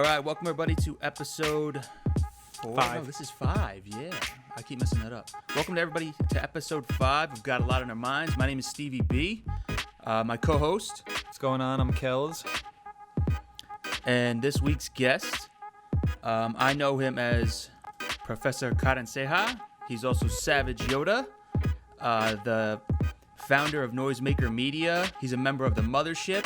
right, welcome everybody to episode 4. 5. No, this is 5, yeah. I keep messing that up. Welcome to everybody to episode 5. We've got a lot on our minds. My name is Stevie B. My co-host. What's going on? I'm Kells. And this week's guest, I know him as Professor Carranceja. He's also Savage Yoda, the founder of Noisemaker Media. He's a member of the Mothership.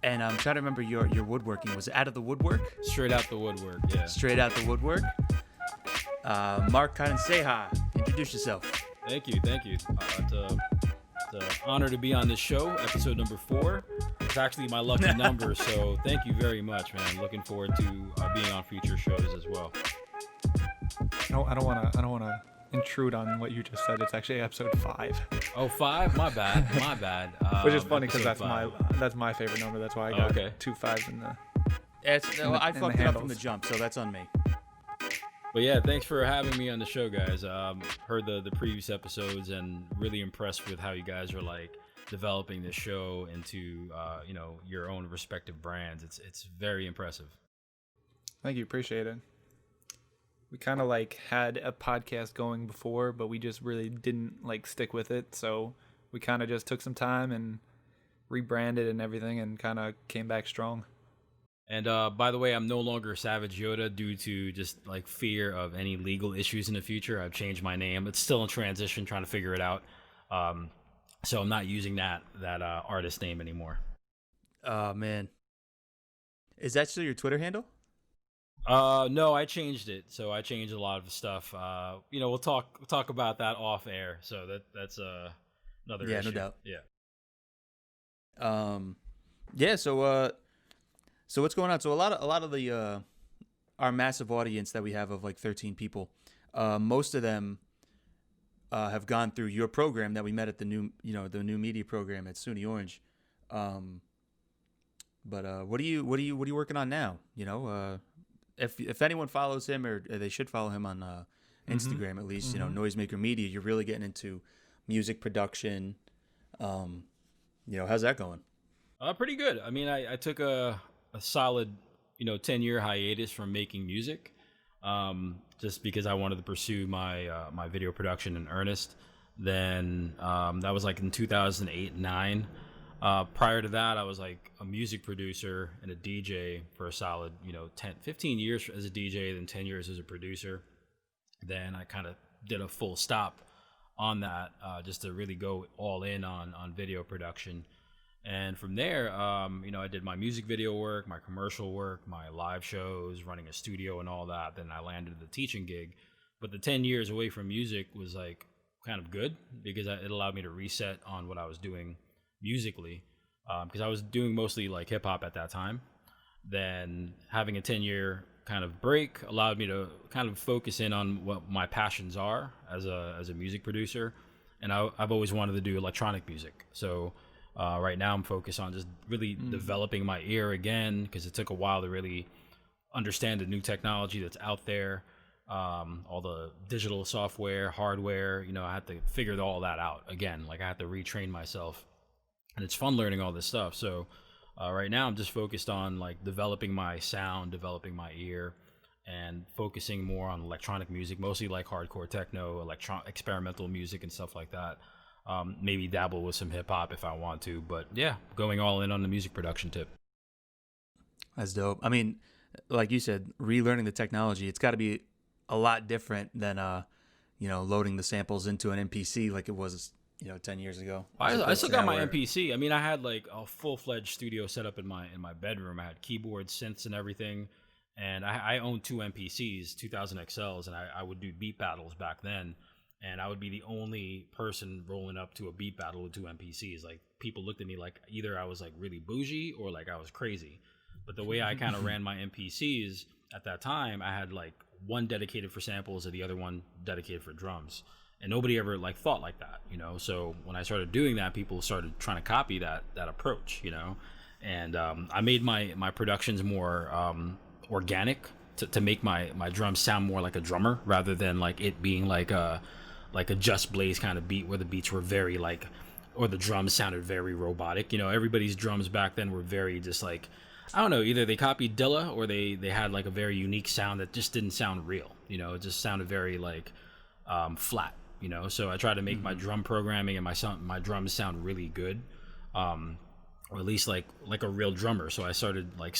And I'm trying to remember your woodworking. Was it Out of the Woodwork? Straight out the woodwork, yeah. Straight out the woodwork. Mark Carranceja, introduce yourself. Thank you. It's an honor to be on this show, episode number 4. It's actually my lucky number, so thank you very much, man. Looking forward to being on future shows as well. No, I don't want to intrude on what you just said. It's actually episode 5. Oh, 5? My bad. Which is funny because episode that's my favorite number. That's why I got 2 5s in the. I fucked it up from the jump, so that's on me. But yeah, thanks for having me on the show, guys. Heard the previous episodes and really impressed with how you guys are like developing this show into your own respective brands. It's very impressive. Thank you, appreciate it. We kind of like had a podcast going before, but we just really didn't like stick with it. So we kind of just took some time and rebranded and everything, and kind of came back strong. And by the way, I'm no longer Savage Yoda due to just like fear of any legal issues in the future. I've changed my name. It's still in transition, trying to figure it out. So I'm not using that artist name anymore. Oh man, is that still your Twitter handle? No, I changed it. So I changed a lot of stuff. We'll talk about that off air. So that's another issue. Yeah, no doubt. Yeah. So what's going on? So a lot of the our massive audience that we have of like 13 people, most of them have gone through your program that we met at the new media program at SUNY Orange. But what are you working on now? If anyone follows him, or they should follow him on Instagram at least, Noisemaker Media, you're really getting into music production. How's that going? Pretty good. I mean, I took a solid 10-year hiatus from making music, just because I wanted to pursue my video production in earnest. Then that was like in 2008-9. Prior to that, I was like a music producer and a DJ for a solid 15 years as a DJ, then 10 years as a producer. Then I kind of did a full stop on that, just to really go all in on video production. And from there, I did my music video work, my commercial work, my live shows, running a studio and all that. Then I landed the teaching gig. But the 10 years away from music was like kind of good, because it allowed me to reset on what I was doing musically, because I was doing mostly like hip hop at that time. Then having a 10-year kind of break allowed me to kind of focus in on what my passions are as a music producer. And I've always wanted to do electronic music. So right now I'm focused on just really developing my ear again, because it took a while to really understand the new technology that's out there, all the digital software, hardware. I had to figure all that out again. Like I had to retrain myself, and it's fun learning all this stuff. So right now I'm just focused on like developing my sound, developing my ear, and focusing more on electronic music, mostly like hardcore techno, experimental music and stuff like that. Maybe dabble with some hip hop if I want to, but yeah, going all in on the music production tip. That's dope. I mean, like you said, relearning the technology, it's got to be a lot different than loading the samples into an MPC like it was 10 years ago. I still got my MPC. I mean, I had like a full-fledged studio set up in my bedroom. I had keyboards, synths, and everything, and I owned 2 MPCs, 2000 XLs, and I would do beat battles back then. And I would be the only person rolling up to a beat battle with 2 MPCs. Like, people looked at me like either I was like really bougie or like I was crazy. But the way I kind of ran my MPCs at that time, I had like one dedicated for samples and the other one dedicated for drums. And nobody ever like thought like that, So when I started doing that, people started trying to copy that approach, And I made my productions more organic to make my drums sound more like a drummer, rather than like it being like a Just Blaze kind of beat where the beats were very like, or the drums sounded very robotic. Everybody's drums back then were very just like I don't know, either they copied Dilla or they had like a very unique sound that just didn't sound real. You know, it just sounded very like flat. You know, so I tried to make my drum programming and my drums sound really good, or at least like a real drummer. So I started like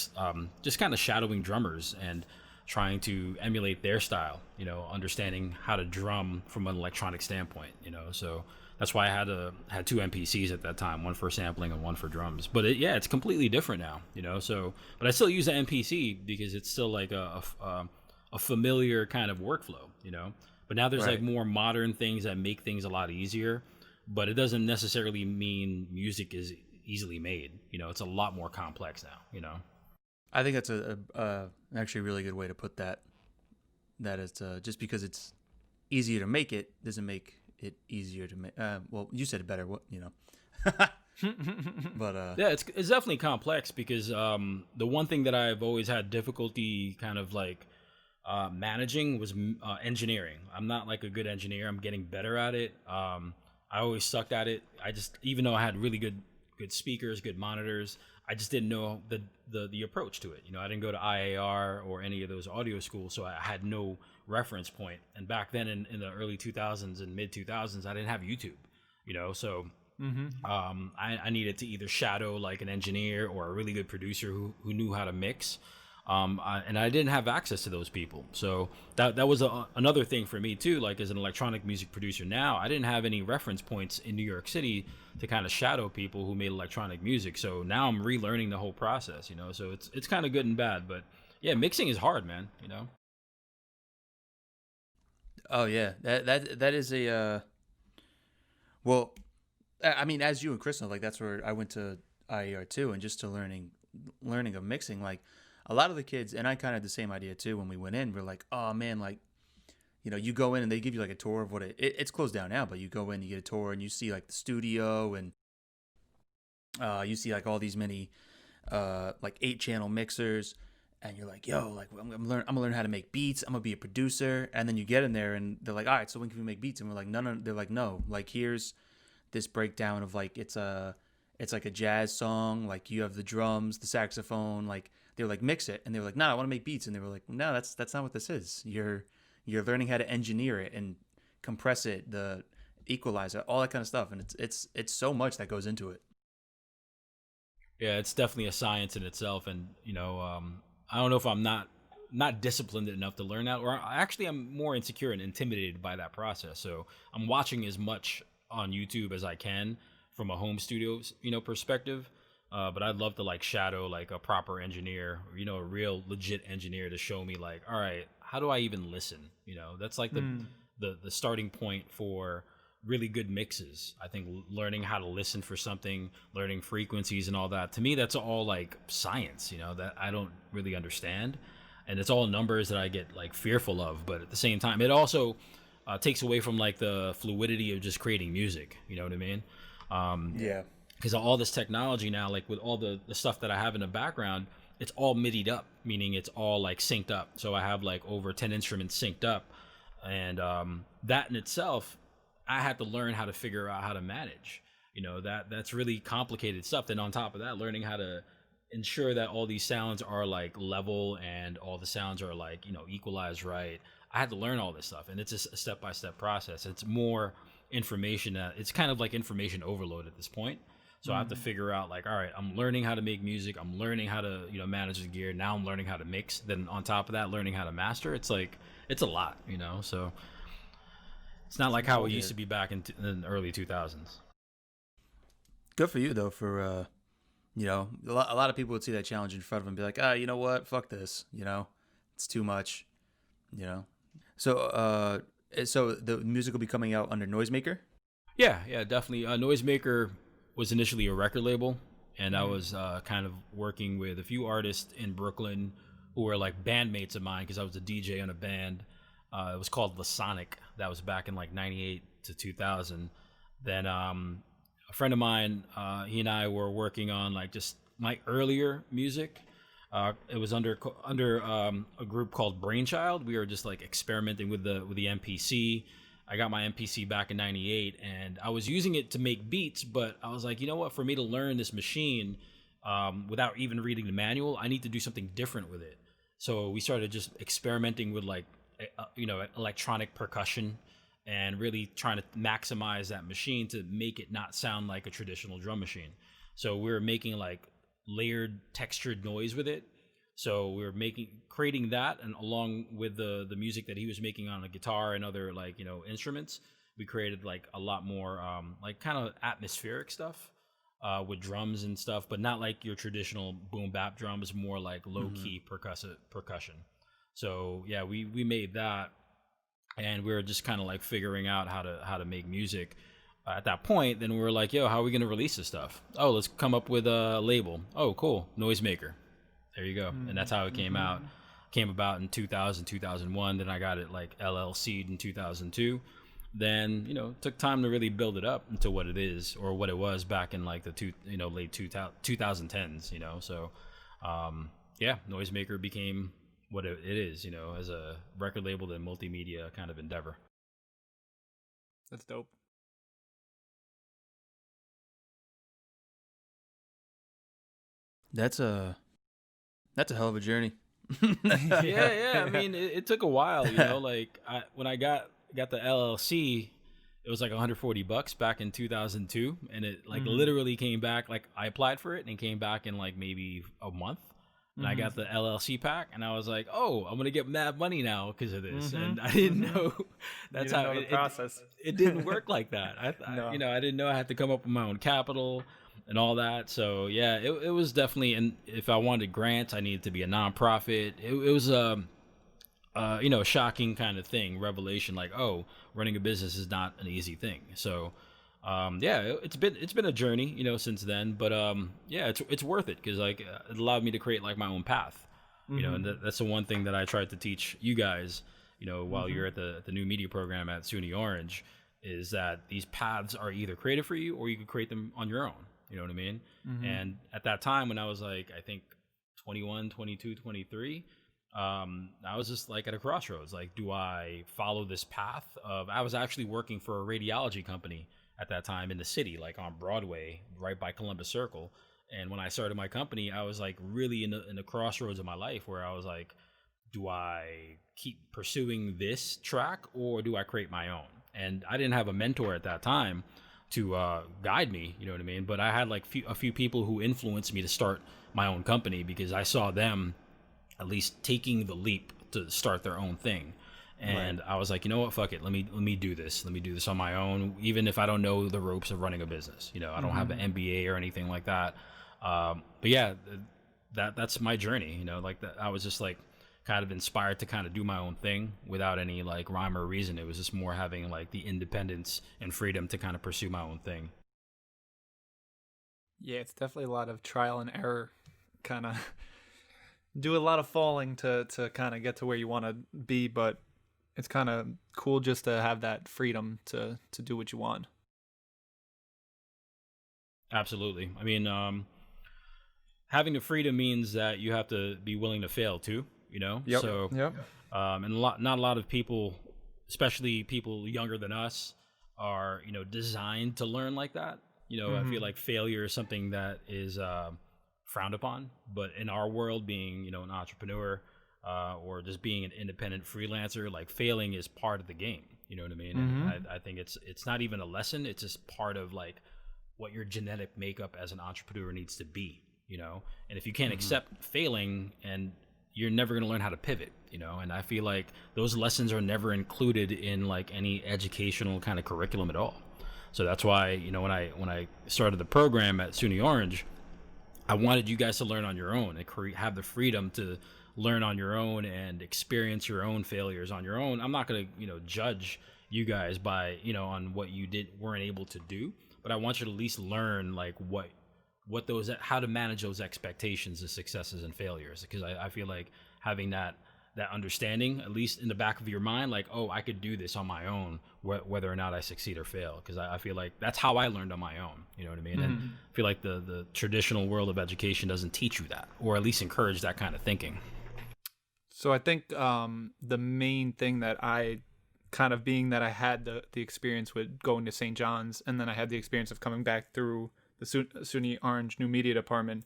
just kind of shadowing drummers and trying to emulate their style. You know, understanding how to drum from an electronic standpoint. You know, so that's why I had two MPCs at that time, one for sampling and one for drums. But it's completely different now. You know, so but I still use the MPC because it's still like a familiar kind of workflow. You know. But now there's like more modern things that make things a lot easier, but it doesn't necessarily mean music is easily made. You know, it's a lot more complex now, you know? I think that's actually a really good way to put that. That it's just because it's easier to make it doesn't make it easier to make. Well, you said it better. What, you know? But yeah, it's definitely complex because the one thing that I've always had difficulty kind of like managing was engineering. I'm not like a good engineer. I'm getting better at it. I always sucked at it. Even though I had really good speakers, good monitors, I just didn't know the approach to it. You know, I didn't go to IAR or any of those audio schools, so I had no reference point. And back then in the early 2000s and mid 2000s, I didn't have YouTube, you know, so I needed to either shadow like an engineer or a really good producer who knew how to mix. And I didn't have access to those people. So that was another thing for me too, like as an electronic music producer now, I didn't have any reference points in New York City to kind of shadow people who made electronic music. So now I'm relearning the whole process, you know, so it's kind of good and bad, but yeah, mixing is hard, man, you know? oh yeah, that is a well, I mean, as you and Chris know, like that's where I went to IER too, and just to learning of mixing, like a lot of the kids, and I kind of had the same idea too when we went in. We're like, oh man, like, you know, you go in and they give you like a tour of what it's closed down now, but you go in, you get a tour, and you see like the studio, and you see like all these many like 8-channel mixers, and you're like, yo, like I'm gonna learn how to make beats. I'm gonna be a producer, and then you get in there, and they're like, all right, so when can we make beats? And we're like, no. They're like, no, like here's this breakdown of like it's like a jazz song, like you have the drums, the saxophone, like. They were like, mix it, and they were like, no, I want to make beats, and they were like, no, that's not what this is. You're learning how to engineer it and compress it, the equalizer, all that kind of stuff, and it's so much that goes into it. Yeah, it's definitely a science in itself, and you know, I don't know if I'm not disciplined enough to learn that, or actually I'm more insecure and intimidated by that process. So I'm watching as much on YouTube as I can from a home studio, you know, perspective. But I'd love to like shadow like a proper engineer, or, you know, a real legit engineer to show me like, all right, how do I even listen? You know, that's like the starting point for really good mixes. I think learning how to listen for something, learning frequencies and all that, to me, that's all like science, you know, that I don't really understand. And it's all numbers that I get like fearful of. But at the same time, it also takes away from like the fluidity of just creating music. You know what I mean? Yeah. Because all this technology now, like with all the stuff that I have in the background, it's all MIDI'd up, meaning it's all like synced up. So I have like over 10 instruments synced up. And that in itself, I had to learn how to figure out how to manage. You know, that's really complicated stuff. Then on top of that, learning how to ensure that all these sounds are like level and all the sounds are like, you know, equalized right. I had to learn all this stuff. And it's just a step-by-step process. It's more information. It's kind of like information overload at this point. So I have to figure out like, all right, I'm learning how to make music. I'm learning how to, you know, manage the gear. Now I'm learning how to mix. Then on top of that, learning how to master. It's like, it's a lot, you know? So it's not like how it used to be back in the early 2000s. Good for you though, for, you know, a lot of people would see that challenge in front of them and be like, you know what? Fuck this. You know, it's too much, you know? So the music will be coming out under Noisemaker? Yeah, definitely. Noisemaker was initially a record label, and I was kind of working with a few artists in Brooklyn who were like bandmates of mine because I was a DJ on a band. It was called The Sonic. That was back in like 98 to 2000. Then a friend of mine, he and I were working on like just my earlier music. It was under a group called Brainchild. We were just like experimenting with the MPC. I got my MPC back in 98 and I was using it to make beats, but I was like, you know what, for me to learn this machine, without even reading the manual. I need to do something different with it. So we started just experimenting with like, electronic percussion and really trying to maximize that machine to make it not sound like a traditional drum machine. So we were making like layered textured noise with it. So we were creating that, and along with the music that he was making on the guitar and other like, instruments, we created like a lot more like kind of atmospheric stuff with drums and stuff, but not like your traditional boom bap drums, more like low key percussion. So yeah, we made that, and we were just kind of like figuring out how to make music. At that point, then we were like, yo, how are we going to release this stuff? Oh, let's come up with a label. Oh, cool. Noisemaker. There you go. And that's how it came about in 2000, 2001. Then I got it like LLC'd in 2002. Then, it took time to really build it up into what it is, or what it was back in like the late 2010s, So, yeah, Noisemaker became what it is, as a record label and multimedia kind of endeavor. That's dope. That's a hell of a journey. yeah. I mean, it took a while, like when I got the LLC, it was like $140 back in 2002. And it like literally came back. Like I applied for it and it came back in like maybe a month. And I got the LLC pack, and I was like, "Oh, I'm gonna get mad money now because of this." And I didn't know that's how the process. It didn't work like that. I didn't know I had to come up with my own capital and all that. So yeah, it was definitely. And if I wanted grants, I needed to be a nonprofit. It was a shocking kind of thing, revelation. Like, oh, running a business is not an easy thing. So. It's been a journey, since then, but it's worth it because like it allowed me to create like my own path, and that's the one thing that I tried to teach you guys, while you're at the new media program at SUNY Orange, is that these paths are either created for you or you can create them on your own. You know what I mean? And at that time when I was like, I think 21, 22, 23, I was just like at a crossroads. Like, do I follow this path of, I was actually working for a radiology company at that time in the city, like on Broadway, right by Columbus Circle. And when I started my company, I was like really in the crossroads of my life where I was like, do I keep pursuing this track or do I create my own? And I didn't have a mentor at that time to guide me, you know what I mean? But I had like a few people who influenced me to start my own company because I saw them at least taking the leap to start their own thing. And right. I was like, you know what, fuck it. Let me do this. Let me do this on my own, even if I don't know the ropes of running a business. I don't have an MBA or anything like that. But yeah, that's my journey. Like that. I was just like kind of inspired to kind of do my own thing without any like rhyme or reason. It was just more having like the independence and freedom to kind of pursue my own thing. Yeah, it's definitely a lot of trial and error. Kind of do a lot of falling to kind of get to where you want to be, but it's kind of cool just to have that freedom to do what you want. Absolutely. I mean, having the freedom means that you have to be willing to fail too, Yep. So, yep. And not a lot of people, especially people younger than us, are, designed to learn like that. I feel like failure is something that is frowned upon, but in our world, being, an entrepreneur, or just being an independent freelancer, like failing is part of the game. You know what I mean? And I think it's not even a lesson. It's just part of like what your genetic makeup as an entrepreneur needs to be, and if you can't accept failing, and you're never going to learn how to pivot, and I feel like those lessons are never included in like any educational kind of curriculum at all. So that's why, when I started the program at SUNY Orange, I wanted you guys to learn on your own and have the freedom to learn on your own and experience your own failures on your own. I'm not going to, judge you guys by, on what you weren't able to do, but I want you to at least learn like how to manage those expectations, the successes and failures. Because I feel like having that understanding, at least in the back of your mind, like, oh, I could do this on my own, whether or not I succeed or fail. Because I feel like that's how I learned on my own. You know what I mean? And I feel like the traditional world of education doesn't teach you that, or at least encourage that kind of thinking. So I think the main thing that I kind of, being that I had the experience with going to St. John's, and then I had the experience of coming back through the SUNY Orange New Media Department,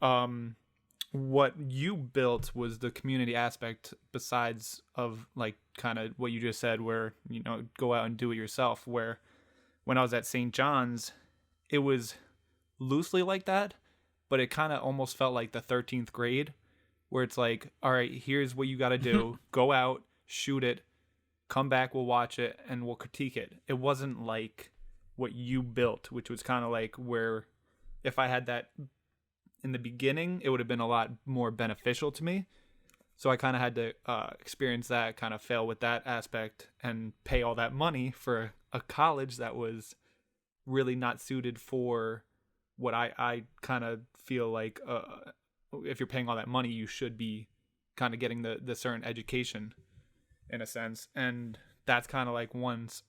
what you built was the community aspect, besides of like kind of what you just said, where, you know, go out and do it yourself. Where when I was at St. John's, it was loosely like that, but it kind of almost felt like the 13th grade, where it's like, all right, here's what you got to do. Go out, shoot it, come back, we'll watch it, and we'll critique it. It wasn't like what you built, which was kind of like where if I had that in the beginning, it would have been a lot more beneficial to me. So I kind of had to experience that, kind of fail with that aspect, and pay all that money for a college that was really not suited for what I kind of feel like if you're paying all that money, you should be kind of getting the certain education in a sense. And that's kind of like once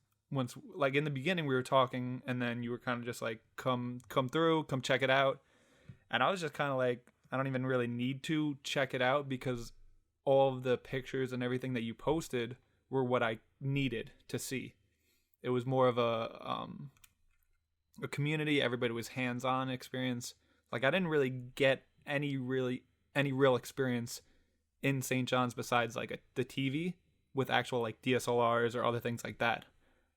like in the beginning we were talking, and then you were kind of just like, come through, come check it out. And I was just kind of like, I don't even really need to check it out, because all of the pictures and everything that you posted were what I needed to see. It was more of a community. Everybody was hands-on experience. Like I didn't really get any real experience in St. John's besides like the TV with actual like DSLRs or other things like that.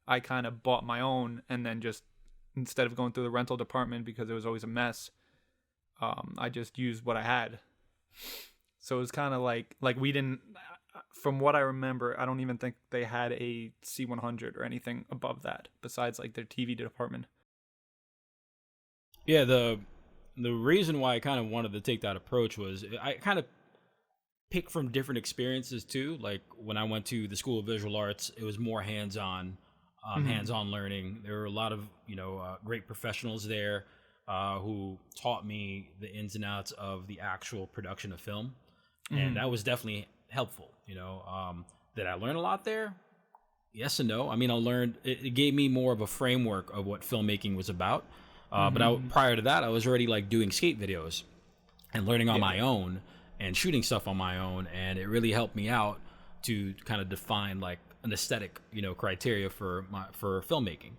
I kind of bought my own, and then just, instead of going through the rental department because it was always a mess, I just used what I had. So it was kind of like we didn't, from what I remember, I don't even think they had a C100 or anything above that besides like their TV department. Yeah, the reason why I kind of wanted to take that approach was I kind of picked from different experiences too. Like when I went to the School of Visual Arts, it was more hands-on learning. There were a lot of, great professionals there who taught me the ins and outs of the actual production of film. And that was definitely helpful. Did I learn a lot there? Yes and no. I mean, it gave me more of a framework of what filmmaking was about. But prior to that, I was already like doing skate videos and learning on my own and shooting stuff on my own. And it really helped me out to kind of define like an aesthetic, criteria for filmmaking.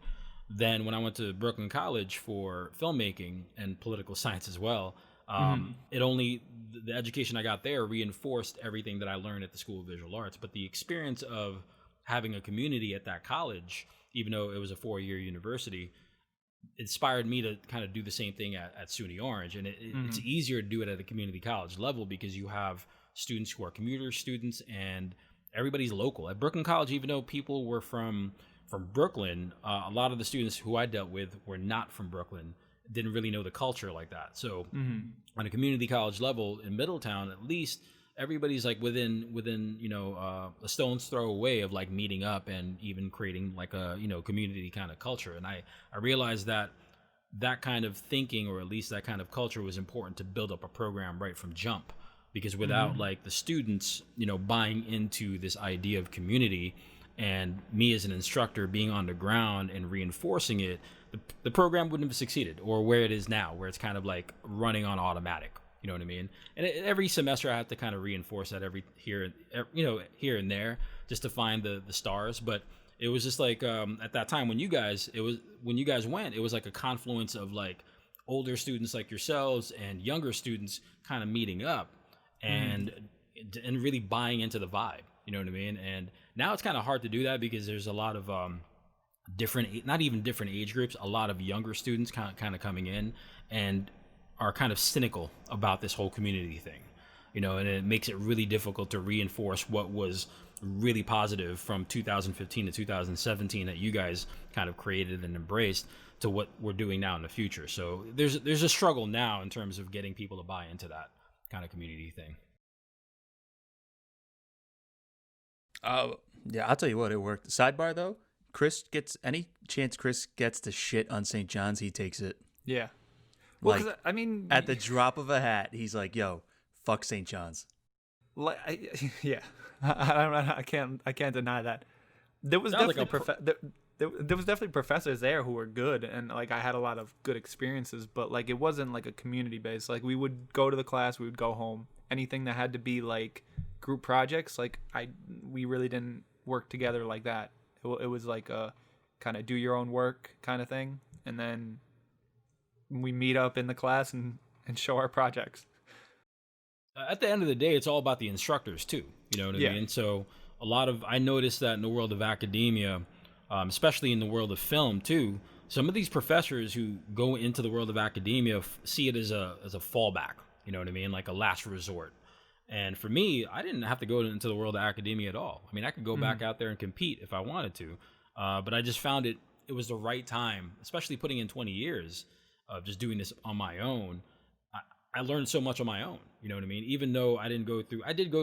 Then when I went to Brooklyn College for filmmaking and political science as well, the education I got there reinforced everything that I learned at the School of Visual Arts. But the experience of having a community at that college, even though it was a 4-year university, inspired me to kind of do the same thing at SUNY Orange. And it's easier to do it at a community college level because you have students who are commuter students and everybody's local. At Brooklyn College, even though people were from Brooklyn, a lot of the students who I dealt with were not from Brooklyn, didn't really know the culture like that. So on a community college level in Middletown, at least everybody's like within a stone's throw away of like meeting up and even creating like a community kind of culture. And I realized that kind of thinking, or at least that kind of culture, was important to build up a program right from jump, because without like the students buying into this idea of community and me as an instructor being on the ground and reinforcing it, the program wouldn't have succeeded, or where it is now, where it's kind of like running on automatic. You know what I mean? And every semester I have to kind of reinforce that here and there, just to find the stars. But it was just like at that time when you guys went, it was like a confluence of like older students like yourselves and younger students kind of meeting up and really buying into the vibe. You know what I mean? And now it's kind of hard to do that because there's a lot of not even different age groups, a lot of younger students kind of coming in and are kind of cynical about this whole community thing, and it makes it really difficult to reinforce what was really positive from 2015 to 2017 that you guys kind of created and embraced to what we're doing now in the future. So there's a struggle now in terms of getting people to buy into that kind of community thing. Yeah, I'll tell you what, it worked. Sidebar though, any chance Chris gets to shit on St. John's, he takes it. Yeah. Well, Like, I mean, at the drop of a hat, he's like, "Yo, fuck St. John's." I can't deny that. There was definitely there was definitely professors there who were good, and like I had a lot of good experiences. But like it wasn't like a community based. Like we would go to the class, we would go home. Anything that had to be like group projects, like we really didn't work together like that. It was like a kind of do your own work kind of thing, and then we meet up in the class and and show our projects. At the end of the day, it's all about the instructors too. You know what I mean? So I noticed that in the world of academia, especially in the world of film too, some of these professors who go into the world of academia see it as a fallback. You know what I mean? Like a last resort. And for me, I didn't have to go into the world of academia at all. I mean, I could go back out there and compete if I wanted to. But I just found it was the right time, especially putting in 20 years of just doing this on my own. I learned so much on my own, you know what I mean? Even though I did go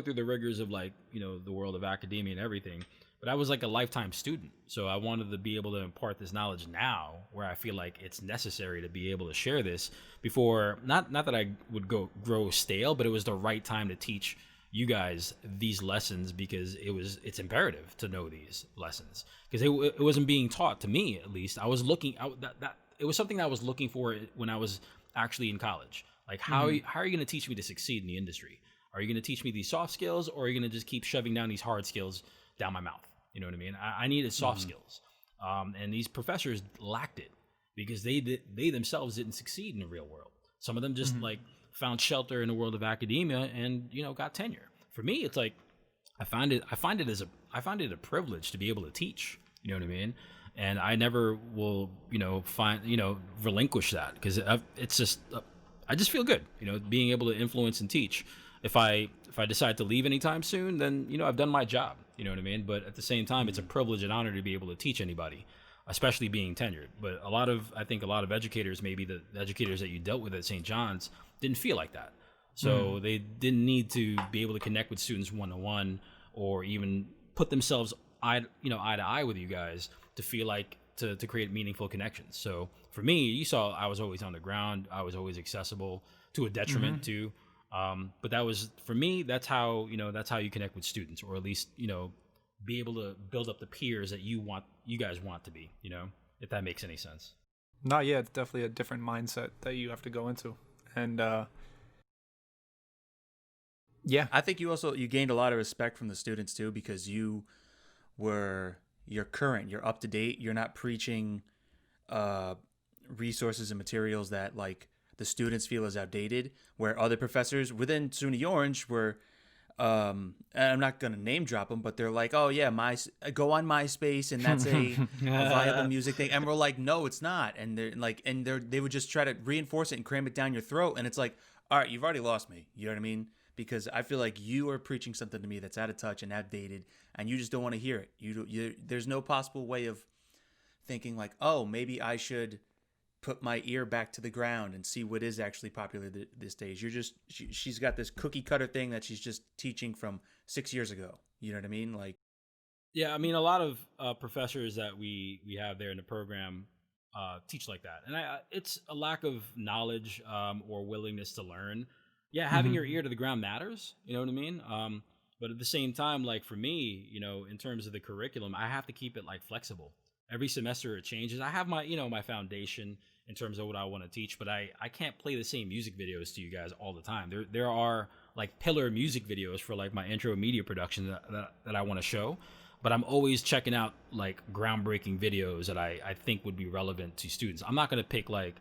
through the rigors of like, you know, the world of academia and everything, but I was like a lifetime student. So I wanted to be able to impart this knowledge now where I feel like it's necessary to be able to share this before, not that I would grow stale, but it was the right time to teach you guys these lessons because it's imperative to know these lessons because it wasn't being taught to me, at least. I was looking out that it was something that I was looking for when I was actually in college. Like, how are you going to teach me to succeed in the industry? Are you going to teach me these soft skills, or are you going to just keep shoving down these hard skills down my mouth? You know what I mean? I needed soft skills. And these professors lacked it because they themselves didn't succeed in the real world. Some of them just like found shelter in the world of academia and, you know, got tenure. For me, it's like, I find it a privilege to be able to teach, you know what I mean? And I never will, you know, relinquish that because it's just, I just feel good, you know, being able to influence and teach. If I decide to leave anytime soon, then, you know, I've done my job, you know what I mean? But at the same time, it's a privilege and honor to be able to teach anybody, especially being tenured. But I think a lot of educators, maybe the educators that you dealt with at St. John's, didn't feel like that. So they didn't need to be able to connect with students one-to-one or even put themselves eye to eye with you guys to feel like to create meaningful connections. So for me, you saw I was always on the ground. I was always accessible to a detriment too. But that was, for me, that's how you connect with students, or at least, you know, be able to build up the peers that you guys want to be, you know, if that makes any sense. Not yet. It's definitely a different mindset that you have to go into. And, yeah, I think you gained a lot of respect from the students too, because you're current, you're up to date. You're not preaching, resources and materials that like the students feel is outdated, where other professors within SUNY Orange were, and I'm not going to name drop them, but they're like, oh yeah, go on MySpace and that's a viable music thing. And we're like, no, it's not. And they would just try to reinforce it and cram it down your throat. And it's like, all right, you've already lost me. You know what I mean? Because I feel like you are preaching something to me that's out of touch and outdated, and you just don't want to hear it. There's no possible way of thinking like, oh, maybe I should put my ear back to the ground and see what is actually popular these days. She's got this cookie cutter thing that she's just teaching from 6 years ago. You know what I mean? Like, yeah, I mean, a lot of professors that we have there in the program teach like that, and it's a lack of knowledge or willingness to learn. Yeah, having your ear to the ground matters. You know what I mean? But at the same time, like for me, you know, in terms of the curriculum, I have to keep it like flexible. Every semester it changes. I have my foundation in terms of what I want to teach, but I can't play the same music videos to you guys all the time. There are like pillar music videos for like my intro media production that I want to show, but I'm always checking out like groundbreaking videos that I think would be relevant to students. I'm not going to pick like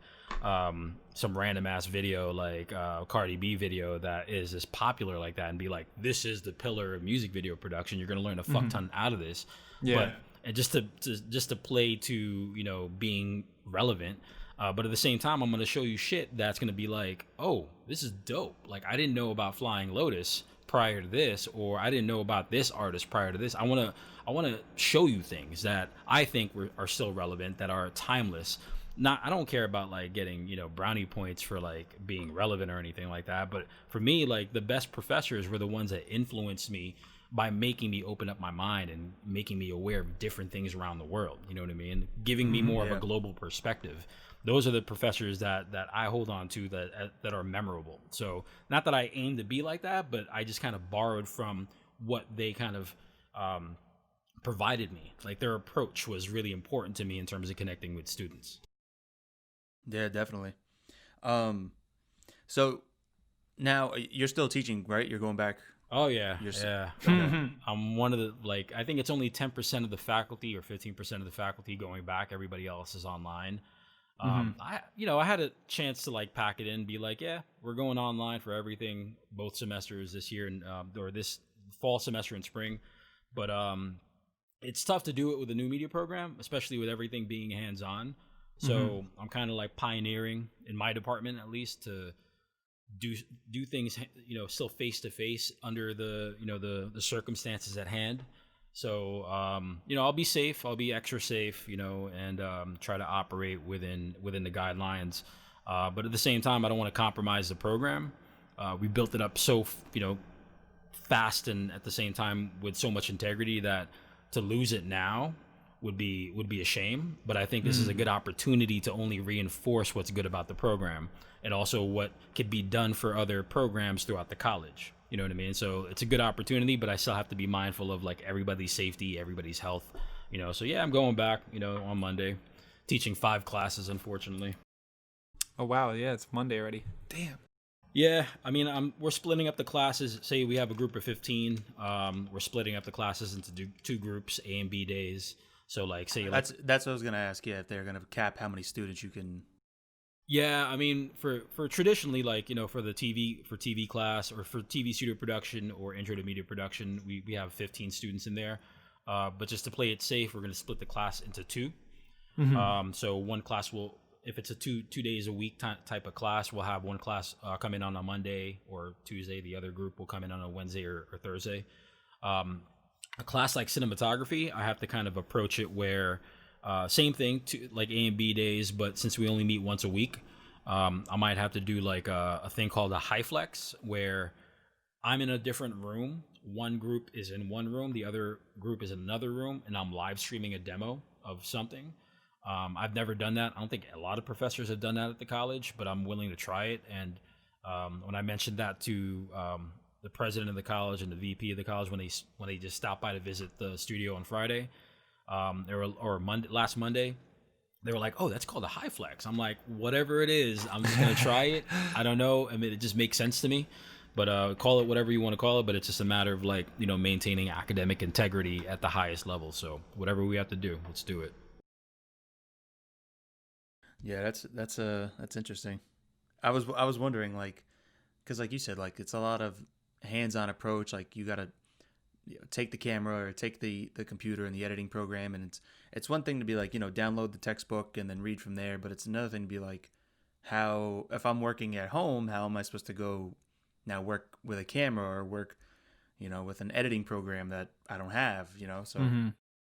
some random ass video like Cardi B video that is as popular like that and be like, this is the pillar of music video production. You're going to learn a fuck ton out of this. Yeah. But and just to play to, you know, being relevant. But at the same time, I'm going to show you shit that's going to be like, oh, this is dope. Like, I didn't know about Flying Lotus prior to this, or I didn't know about this artist prior to this. I want to show you things that I think are still relevant, that are timeless. I don't care about like getting, you know, brownie points for like being relevant or anything like that. But for me, like the best professors were the ones that influenced me by making me open up my mind and making me aware of different things around the world. You know what I mean? Giving me more of a global perspective. Those are the professors that I hold on to that are memorable. So not that I aim to be like that, but I just kind of borrowed from what they kind of provided me. Like their approach was really important to me in terms of connecting with students. Yeah, definitely. So now you're still teaching, right? You're going back. Oh yeah, yeah. Okay. I'm one of the I think it's only 10% of the faculty or 15% of the faculty going back. Everybody else is online. I had a chance to like pack it in and be like, yeah, we're going online for everything, both semesters this year and or this fall semester and spring. But it's tough to do it with a new media program, especially with everything being hands-on. So I'm kind of like pioneering in my department, at least, to do things, still face to face under the circumstances at hand. So I'll be safe. I'll be extra safe, and try to operate within the guidelines. But at the same time, I don't want to compromise the program. We built it up so fast, and at the same time with so much integrity that to lose it now would be a shame. But I think this is a good opportunity to only reinforce what's good about the program, and also what could be done for other programs throughout the college. You know what I mean? So it's a good opportunity, but I still have to be mindful of like everybody's safety, everybody's health. So yeah, I'm going back, on Monday, teaching 5 classes, unfortunately. Oh wow, yeah, it's Monday already. Damn. Yeah, I mean, we're splitting up the classes. Say we have a group of 15. We're splitting up the classes into 2 groups, A and B days. So like, say that's what I was gonna ask. Yeah, if they're gonna cap how many students you can. Yeah, I mean, for traditionally, like, for the TV class, or for TV studio production or intro to media production, we have 15 students in there. But just to play it safe, we're going to split the class into 2. So one class will, if it's a 2 days a week type of class, we'll have one class come in on a Monday or Tuesday. The other group will come in on a Wednesday or Thursday. A class like cinematography, I have to kind of approach it where same thing, like A and B days, but since we only meet once a week, I might have to do like a thing called a high flex, where I'm in a different room. One group is in one room, the other group is in another room, and I'm live streaming a demo of something. I've never done that. I don't think a lot of professors have done that at the college, but I'm willing to try it. And when I mentioned that to the president of the college and the VP of the college, when they just stopped by to visit the studio on Friday, last Monday, they were like, "Oh, that's called a high flex." I'm like, "Whatever it is, I'm just gonna try it." I don't know. I mean, it just makes sense to me. But call it whatever you want to call it. But it's just a matter of like, maintaining academic integrity at the highest level. So whatever we have to do, let's do it. Yeah, that's interesting. I was wondering, like, because like you said, like it's a lot of hands-on approach. Like you gotta take the camera or take the computer and the editing program, and it's one thing to be like, download the textbook and then read from there, but it's another thing to be like, how, if I'm working at home, how am I supposed to go now work with a camera or work with an editing program that I don't have, so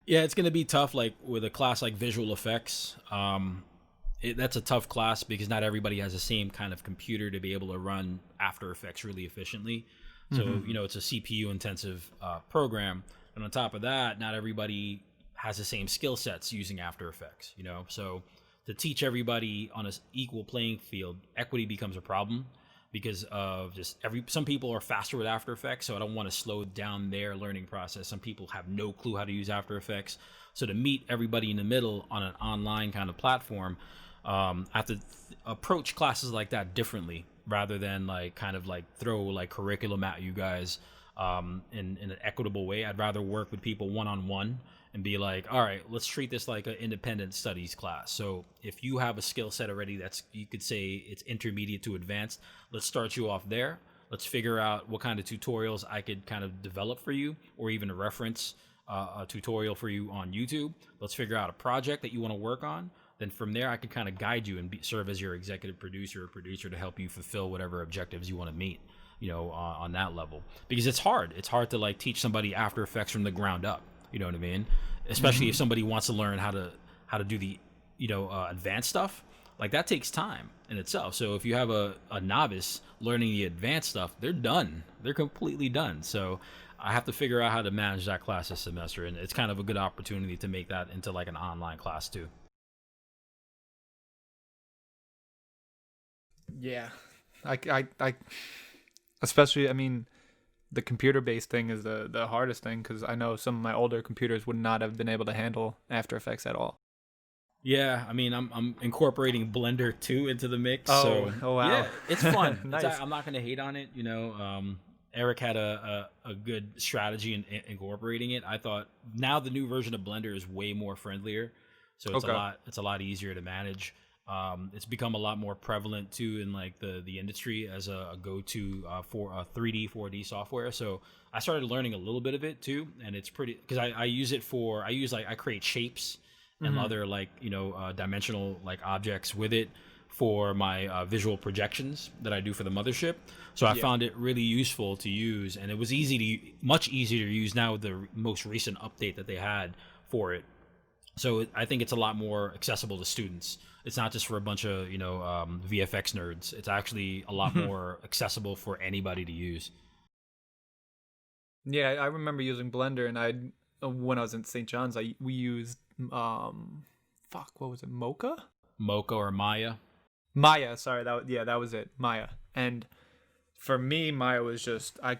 Yeah, it's going to be tough, like with a class like visual effects. That's a tough class because not everybody has the same kind of computer to be able to run After Effects really efficiently. So, it's a CPU intensive program. And on top of that, not everybody has the same skill sets using After Effects, So to teach everybody on an equal playing field, equity becomes a problem because of just some people are faster with After Effects. So I don't want to slow down their learning process. Some people have no clue how to use After Effects. So to meet everybody in the middle on an online kind of platform, I have to approach classes like that differently, rather than like kind of like throw like curriculum at you guys in an equitable way. I'd rather work with people one-on-one and be like, all right, let's treat this like an independent studies class. So if you have a skill set already you could say it's intermediate to advanced, let's start you off there. Let's figure out what kind of tutorials I could kind of develop for you, or even reference a tutorial for you on YouTube. Let's figure out a project that you want to work on. Then from there, I can kind of guide you and serve as your executive producer or producer to help you fulfill whatever objectives you want to meet, on that level. Because it's hard. It's hard to like teach somebody After Effects from the ground up. You know what I mean? Especially if somebody wants to learn how to do the, advanced stuff. Like that takes time in itself. So if you have a novice learning the advanced stuff, they're done. They're completely done. So I have to figure out how to manage that class this semester. And it's kind of a good opportunity to make that into like an online class too. Yeah, I especially, I mean, the computer-based thing is the hardest thing, because I know some of my older computers would not have been able to handle After Effects at all. Yeah, I mean, I'm incorporating Blender 2 into the mix. Oh wow. Yeah, it's fun. Nice. I'm not going to hate on it. Eric had a good strategy in incorporating it. I thought now the new version of Blender is way more friendlier, so it's a lot easier to manage. It's become a lot more prevalent too in like the industry as a go-to for 3D 4D software. So I started learning a little bit of it too, and it's pretty because I use it for I create shapes and other like dimensional like objects with it for my visual projections that I do for the Mothership. So I found it really useful to use, and it was much easier to use now with the most recent update that they had for it. So I think it's a lot more accessible to students. It's not just for a bunch of VFX nerds. It's actually a lot more accessible for anybody to use. Yeah, I remember using Blender, and when I was in St. John's, we used what was it, Mocha or Maya. Maya, sorry, that was it, Maya. And for me, Maya was just I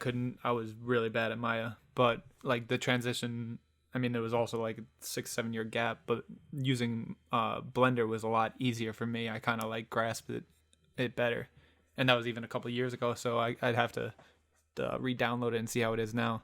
was really bad at Maya, but like the transition, I mean, there was also like a 6-7 year gap, but using Blender was a lot easier for me. I kind of like grasped it better, and that was even a couple of years ago. So I'd have to re-download it and see how it is now.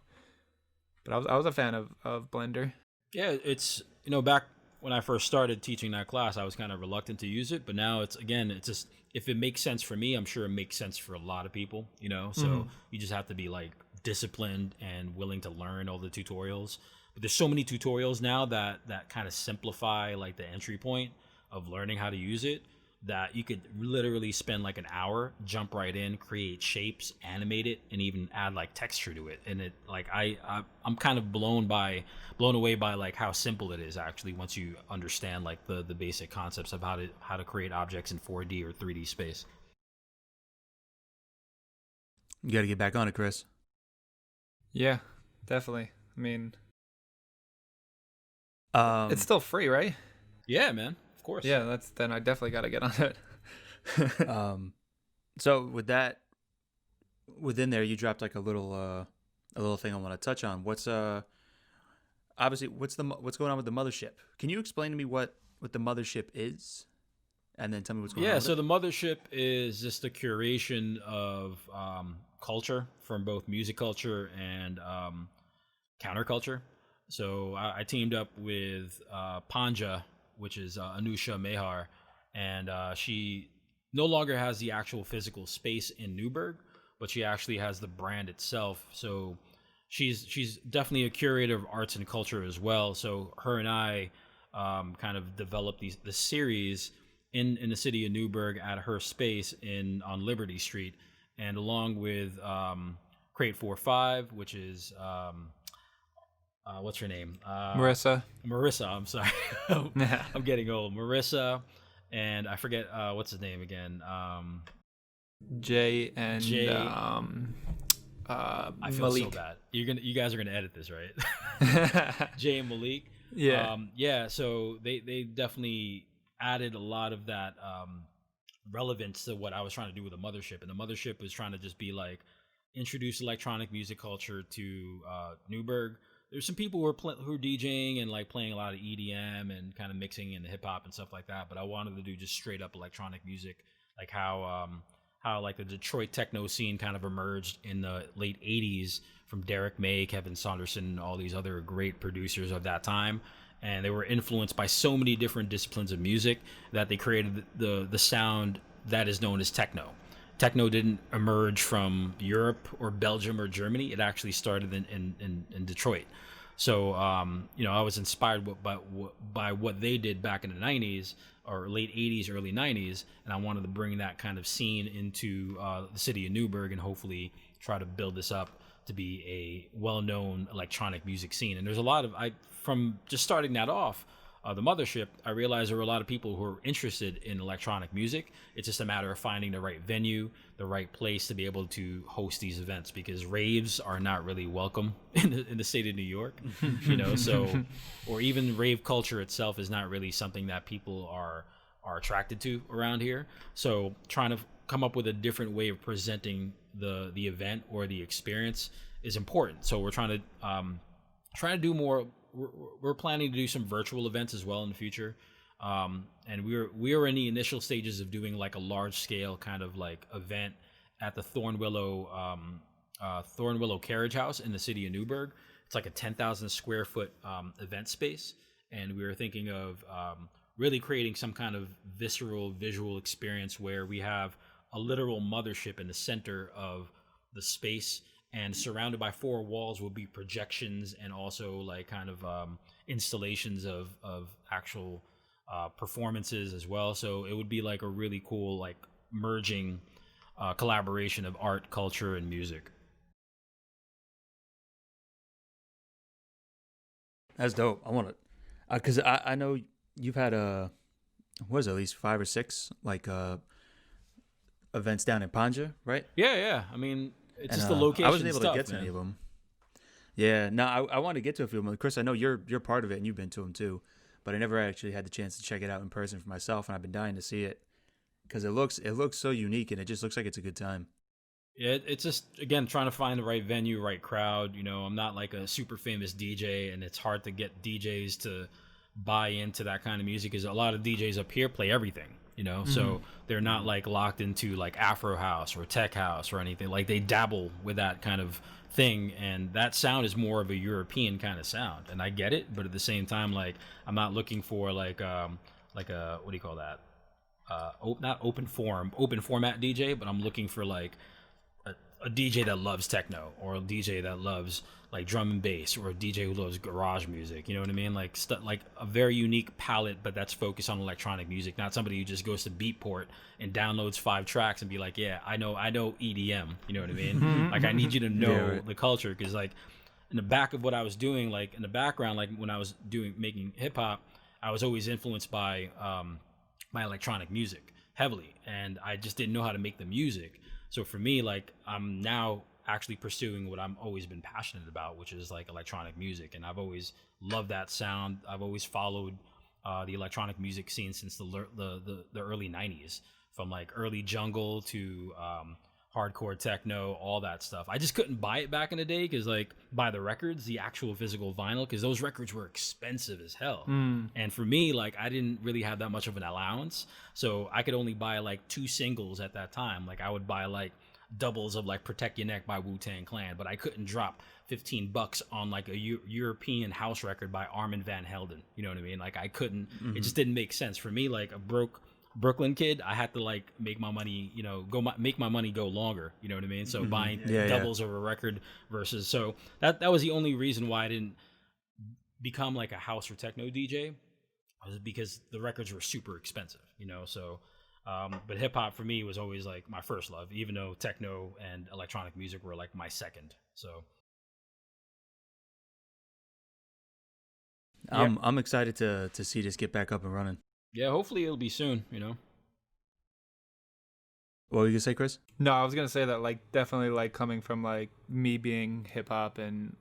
But I was a fan of Blender. Yeah, it's back when I first started teaching that class, I was kind of reluctant to use it, but now it's just if it makes sense for me, I'm sure it makes sense for a lot of people. So you just have to be like disciplined and willing to learn all the tutorials. But there's so many tutorials now that kind of simplify like the entry point of learning how to use it, that you could literally spend like an hour, jump right in, create shapes, animate it, and even add like texture to it. And it like I'm kind of blown away by like how simple it is actually once you understand like the basic concepts of how to create objects in 4D or 3D space. You got to get back on it, Chris. Yeah, definitely. I mean, it's still free, right? Yeah, man. Of course. Yeah, then I definitely got to get on it. So with that, within there, you dropped like a little thing I want to touch on. What's obviously what's going on with the Mothership? Can you explain to me what the Mothership is, and then tell me what's going on? Yeah, with so it? the Mothership is just a curation of culture from both music culture and counterculture. So I teamed up with Panja, which is Anusha Mehar, and she no longer has the actual physical space in Newburgh, but she actually has the brand itself. So she's definitely a curator of arts and culture as well. So her and I kind of developed the series in the city of Newburgh at her space on Liberty Street, and along with Crate 45, which is what's her name? Marissa, I'm sorry. I'm getting old. Marissa, and I forget what's his name again. Jay and I feel Malik. so bad. You guys are gonna edit this, right? Jay and Malik. Yeah. So they definitely added a lot of that relevance to what I was trying to do with the Mothership, and the Mothership was trying to just be like introduce electronic music culture to Newburgh. There's some people who are DJing and like playing a lot of EDM and kind of mixing in hip hop and stuff like that. But I wanted to do just straight up electronic music, like how like the Detroit techno scene kind of emerged in the late '80s from Derek May, Kevin Saunderson, all these other great producers of that time. And they were influenced by so many different disciplines of music that they created the sound that is known as techno. Techno didn't emerge from Europe or Belgium or Germany. It actually started in Detroit. So, I was inspired by what they did back in the 90s or late 80s, early 90s, and I wanted to bring that kind of scene into the city of Newburgh and hopefully try to build this up to be a well-known electronic music scene. And there's a lot of, from just starting that off, the Mothership, I realized there were a lot of people who are interested in electronic music. It's just a matter of finding the right venue, the right place to be able to host these events, because raves are not really welcome in the state of New York, so, or even rave culture itself is not really something that people are attracted to around here. So trying to come up with a different way of presenting the event or the experience is important. So we're trying to do more. We're planning to do some virtual events as well in the future, and we're in the initial stages of doing like a large scale kind of like event at the Thornwillow Carriage House in the city of Newburgh. It's like a 10,000 square foot event space, and we were thinking of really creating some kind of visceral visual experience where we have a literal mothership in the center of the space, and surrounded by four walls will be projections and also like kind of installations of actual performances as well. So it would be like a really cool like merging collaboration of art, culture, and music. That's dope. I want to, because I know you've had what is it, at least 5 or 6 like events down in Panja, right? Yeah. I mean, it's just the And, location. I wasn't able stuff, to get to man. any of them. Yeah, no, I want to get to a few of them. Chris, I know you're part of it and you've been to them too, but I never actually had the chance to check it out in person for myself, and I've been dying to see it because it looks so unique and it just looks like it's a good time. Yeah, it's just, again, trying to find the right venue, right crowd. You know, I'm not like a super famous DJ, and it's hard to get DJs to buy into that kind of music because a lot of DJs up here play everything, you know, so they're not like locked into like Afro house or tech house or anything. Like they dabble with that kind of thing, and that sound is more of a European kind of sound, and I get it, but at the same time, like I'm not looking for like a what do you call that? Not open format DJ, but I'm looking for like a DJ that loves techno, or a DJ that loves like drum and bass, or a DJ who loves garage music. You know what I mean? Like like a very unique palette, but that's focused on electronic music. Not somebody who just goes to Beatport and downloads 5 tracks and be like, yeah, I know EDM. You know what I mean? Like I need you to know the culture, because like in the back of what I was doing, like in the background, like when I was making hip hop, I was always influenced by my electronic music heavily, and I just didn't know how to make the music. So for me, like I'm now actually pursuing what I've always been passionate about, which is like electronic music, and I've always loved that sound. I've always followed the electronic music scene since the early '90s, from like early jungle to hardcore techno, all that stuff. I just couldn't buy it back in the day because like buy the records, the actual physical vinyl, because those records were expensive as hell. And for me, like I didn't really have that much of an allowance, so I could only buy like 2 singles at that time. Like I would buy like doubles of like Protect Your Neck by Wu-Tang Clan, but I couldn't drop $15 on like a European house record by Armin van Helden. You know what I mean? Like I couldn't, it just didn't make sense for me. Like a broke Brooklyn kid, I had to like make my money, you know, make my money go longer. You know what I mean? So buying doubles of a record versus, so that was the only reason why I didn't become like a house or techno DJ, was because the records were super expensive, you know. So but hip hop for me was always like my first love, even though techno and electronic music were like my second. So I'm excited to see this get back up and running. yeah, hopefully it'll be soon, you know. What were you gonna say, Chris? No, I was gonna say that, like, definitely, like, coming from like me being hip hop and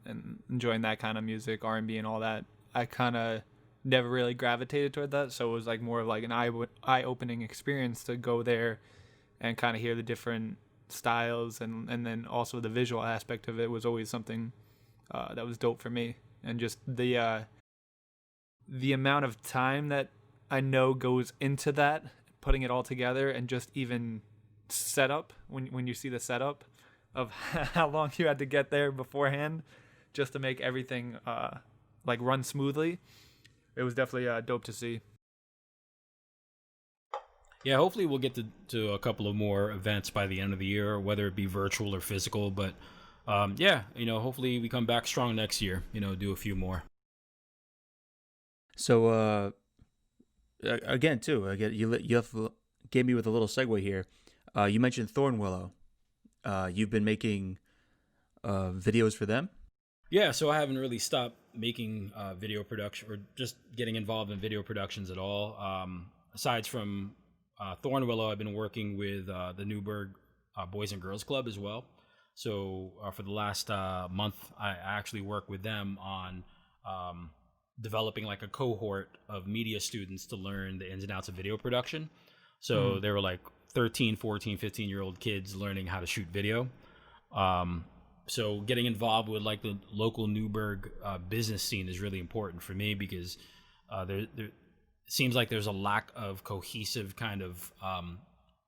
enjoying that kind of music, R&B and all that, I kind of never really gravitated toward that. So it was like more of like an eye-opening experience to go there and kind of hear the different styles, and then also the visual aspect of it was always something that was dope for me, and just the amount of time that I know goes into that, putting it all together, and just even setup, when you see the setup of how long you had to get there beforehand just to make everything like run smoothly. It was definitely dope to see. Yeah, hopefully we'll get to a couple of more events by the end of the year, whether it be virtual or physical. But yeah, you know, hopefully we come back strong next year, you know, do a few more. So again, too, you gave me with a little segue here. You mentioned Thornwillow. You've been making videos for them? Yeah, so I haven't really stopped making video production, or just getting involved in video productions at all. Aside from Thornwillow, I've been working with the Newburgh Boys and Girls Club as well. So for the last month, I actually worked with them on developing like a cohort of media students to learn the ins and outs of video production. So they were like 13, 14, 15-year-old kids learning how to shoot video. So getting involved with like the local Newburgh business scene is really important for me, because there seems like there's a lack of cohesive kind of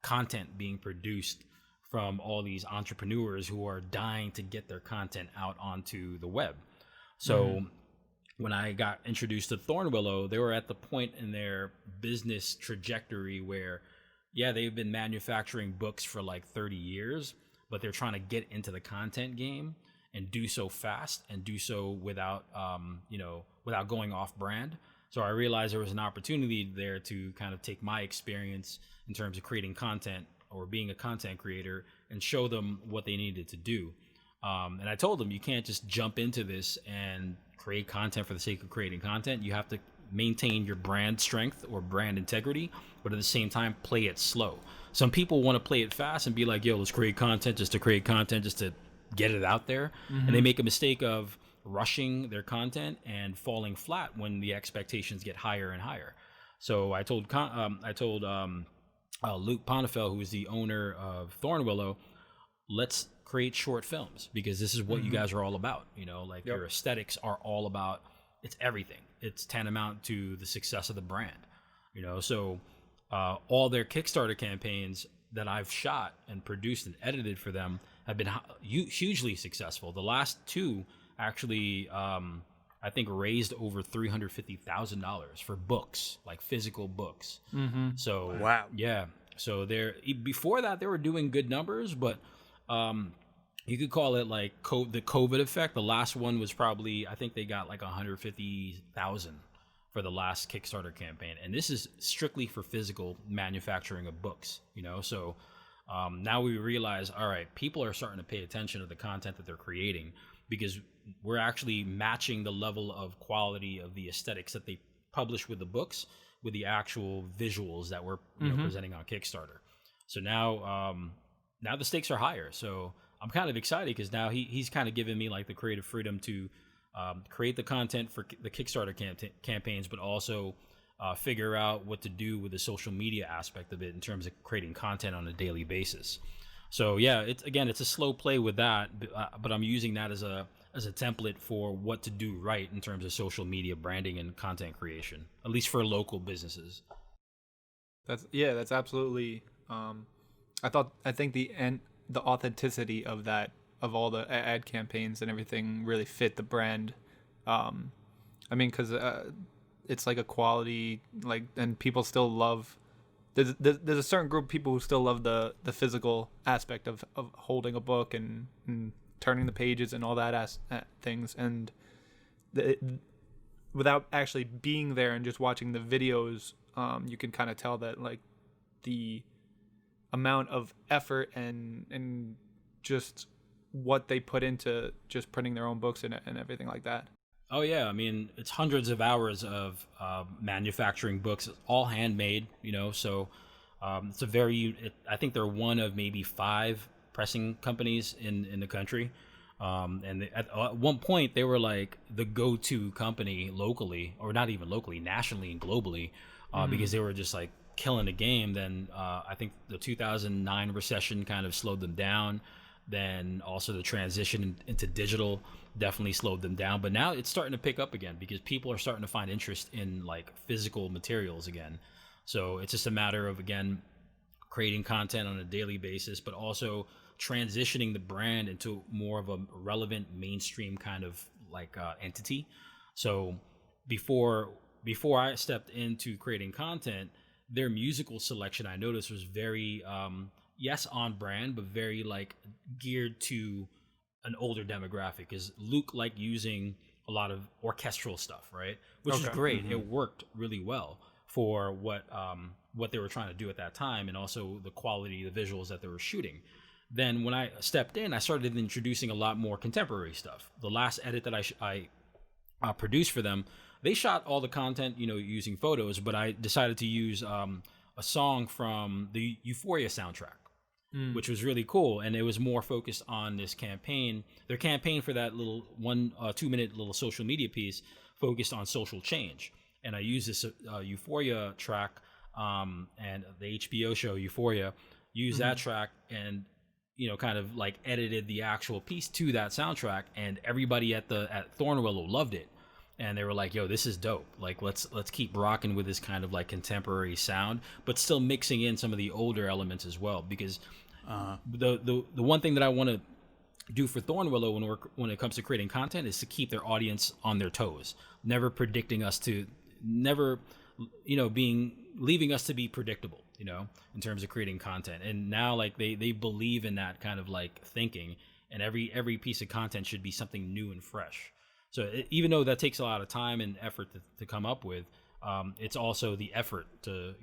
content being produced from all these entrepreneurs who are dying to get their content out onto the web. So when I got introduced to Thornwillow, they were at the point in their business trajectory where, yeah, they've been manufacturing books for like 30 years, but they're trying to get into the content game and do so fast and do so without, without going off brand. So I realized there was an opportunity there to kind of take my experience in terms of creating content or being a content creator and show them what they needed to do. And I told them, you can't just jump into this and create content for the sake of creating content. You have to maintain your brand strength or brand integrity, but at the same time, play it slow. Some people want to play it fast and be like, yo, let's create content just to create content, just to get it out there. Mm-hmm. And they make a mistake of rushing their content and falling flat when the expectations get higher and higher. So I told Luke Ponifel, who is the owner of Thornwillow, let's create short films, because this is what you guys are all about. Your aesthetics are all about, it's everything. It's tantamount to the success of the brand. So all their Kickstarter campaigns that I've shot and produced and edited for them have been hugely successful. The last two actually, I think, raised over $350,000 for books, like physical books. Mm-hmm. So wow, yeah. So before that, they were doing good numbers, but you could call it like the COVID effect. The last one was probably, I think they got like 150,000 for the last Kickstarter campaign, and this is strictly for physical manufacturing of books. So now we realize, all right, people are starting to pay attention to the content that they're creating, because we're actually matching the level of quality of the aesthetics that they publish with the books with the actual visuals that we're presenting on Kickstarter. So now the stakes are higher. So I'm kind of excited, because now he's kind of given me like the creative freedom to create the content for the Kickstarter campaigns, but also figure out what to do with the social media aspect of it in terms of creating content on a daily basis. So yeah, it's a slow play with that, but I'm using that as a template for what to do right in terms of social media branding and content creation, at least for local businesses. That's absolutely. I think the authenticity of all the ad campaigns and everything really fit the brand. Because it's like a quality, like, and people still love. There's a certain group of people who still love the physical aspect of holding a book and turning the pages and all that things, and without actually being there and just watching the videos, you can kind of tell that like the amount of effort and just what they put into just printing their own books and everything like that. Oh yeah, I mean, it's hundreds of hours of manufacturing books, all handmade. So it's I think they're one of maybe 5 pressing companies in the country. And at one point they were like the go-to company locally, or not even locally, nationally and globally, because they were just like killing the game. Then I think the 2009 recession kind of slowed them down. Then also the transition into digital definitely slowed them down. But now it's starting to pick up again, because people are starting to find interest in like physical materials again. So it's just a matter of, again, creating content on a daily basis, but also transitioning the brand into more of a relevant mainstream kind of like entity. So before I stepped into creating content, their musical selection, I noticed, was very yes, on brand, but very like geared to an older demographic, because Luke liked using a lot of orchestral stuff, right? Which is great. Mm-hmm. It worked really well for what they were trying to do at that time, and also the quality of the visuals that they were shooting. Then when I stepped in, I started introducing a lot more contemporary stuff. The last edit that I produced for them, they shot all the content, using photos, but I decided to use a song from the Euphoria soundtrack, which was really cool. And it was more focused on this campaign. Their campaign for that little 2-minute little social media piece focused on social change. And I used this Euphoria track and the HBO show Euphoria, used that track and kind of like edited the actual piece to that soundtrack, and everybody at Thornwillow loved it. And they were like, yo, this is dope. Like, let's keep rocking with this kind of like contemporary sound, but still mixing in some of the older elements as well. Because the one thing that I want to do for Thornwillow when it comes to creating content is to keep their audience on their toes, never predicting us to, never, leaving us to be predictable, in terms of creating content. And now like they believe in that kind of like thinking, and every piece of content should be something new and fresh. So even though that takes a lot of time and effort to come up with, it's also the effort to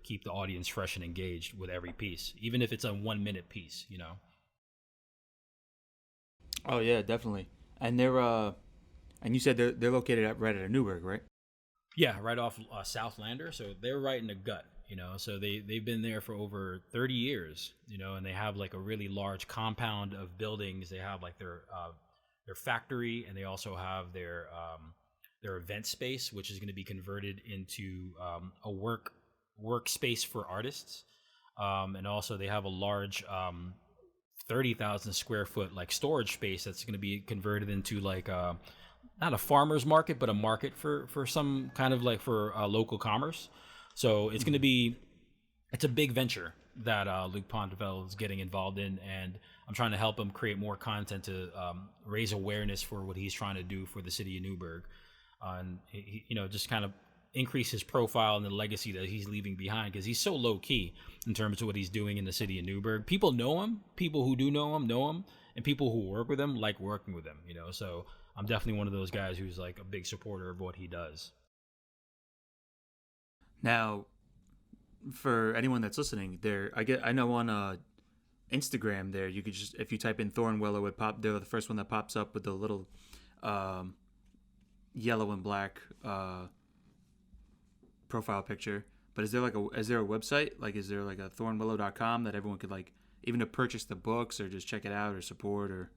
keep the audience fresh and engaged with every piece, even if it's a 1-minute piece. Oh yeah, definitely. And they're and you said they're located right at Newburgh, right? Yeah, right off Southlander. So they're right in the gut. So they've been there for over 30 years. And they have like a really large compound of buildings. They have like their factory, and they also have their event space, which is going to be converted into a workspace for artists. And also they have a large 30,000 square foot like storage space that's going to be converted into like not a farmer's market, but a market for some kind of like for local commerce. So it's going to be, it's a big venture that Luc Pontevel is getting involved in, and I'm trying to help him create more content to raise awareness for what he's trying to do for the city of Newburgh, and he, just kind of increase his profile and the legacy that he's leaving behind, because he's so low key in terms of what he's doing in the city of Newburgh. People know him. People who do know him, and people who work with him like working with him. So I'm definitely one of those guys who's like a big supporter of what he does. Now, for anyone that's listening, I know on Instagram there, you could just, if you type in Thornwillow, it pop. They're the first one that pops up with the little yellow and black profile picture. But is there a website? Like, is there like a thornwillow.com that everyone could like, even to purchase the books or just check it out or support or?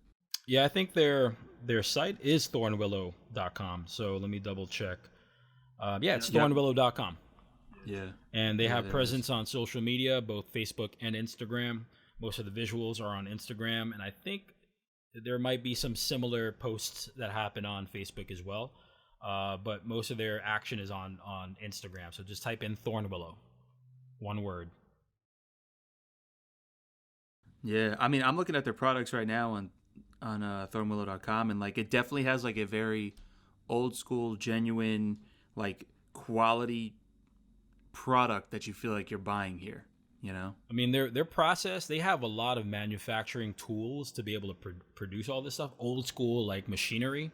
Yeah, I think their site is thornwillow.com. So let me double check. It's thornwillow.com. Yeah. And they have presence on social media, both Facebook and Instagram. Most of the visuals are on Instagram, and I think there might be some similar posts that happen on Facebook as well. But most of their action is on Instagram. So just type in Thornwillow, one word. Yeah, I mean, I'm looking at their products right now on thornwillow.com, and like it definitely has like a very old school, genuine, like quality product that you feel like you're buying here. I mean, their process, they have a lot of manufacturing tools to be able to produce all this stuff. Old school like machinery.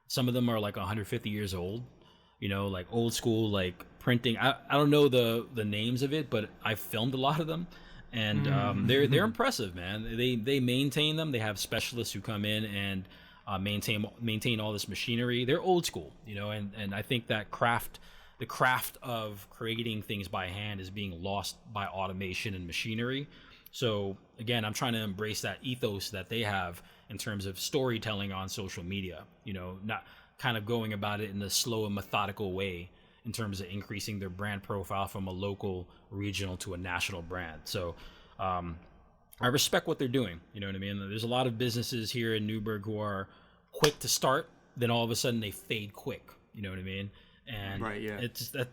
Some of them are like 150 years old. Like old school like printing. I don't know the names of it, but I've filmed a lot of them. And they're impressive, man. They maintain them. They have specialists who come in and maintain all this machinery. They're old school, and I think that the craft of creating things by hand is being lost by automation and machinery. So again, I'm trying to embrace that ethos that they have in terms of storytelling on social media, not kind of going about it in a slow and methodical way in terms of increasing their brand profile from a local, regional to a national brand. So I respect what they're doing. You know what I mean? There's a lot of businesses here in Newburgh who are quick to start, then all of a sudden they fade quick. You know what I mean? And right, yeah.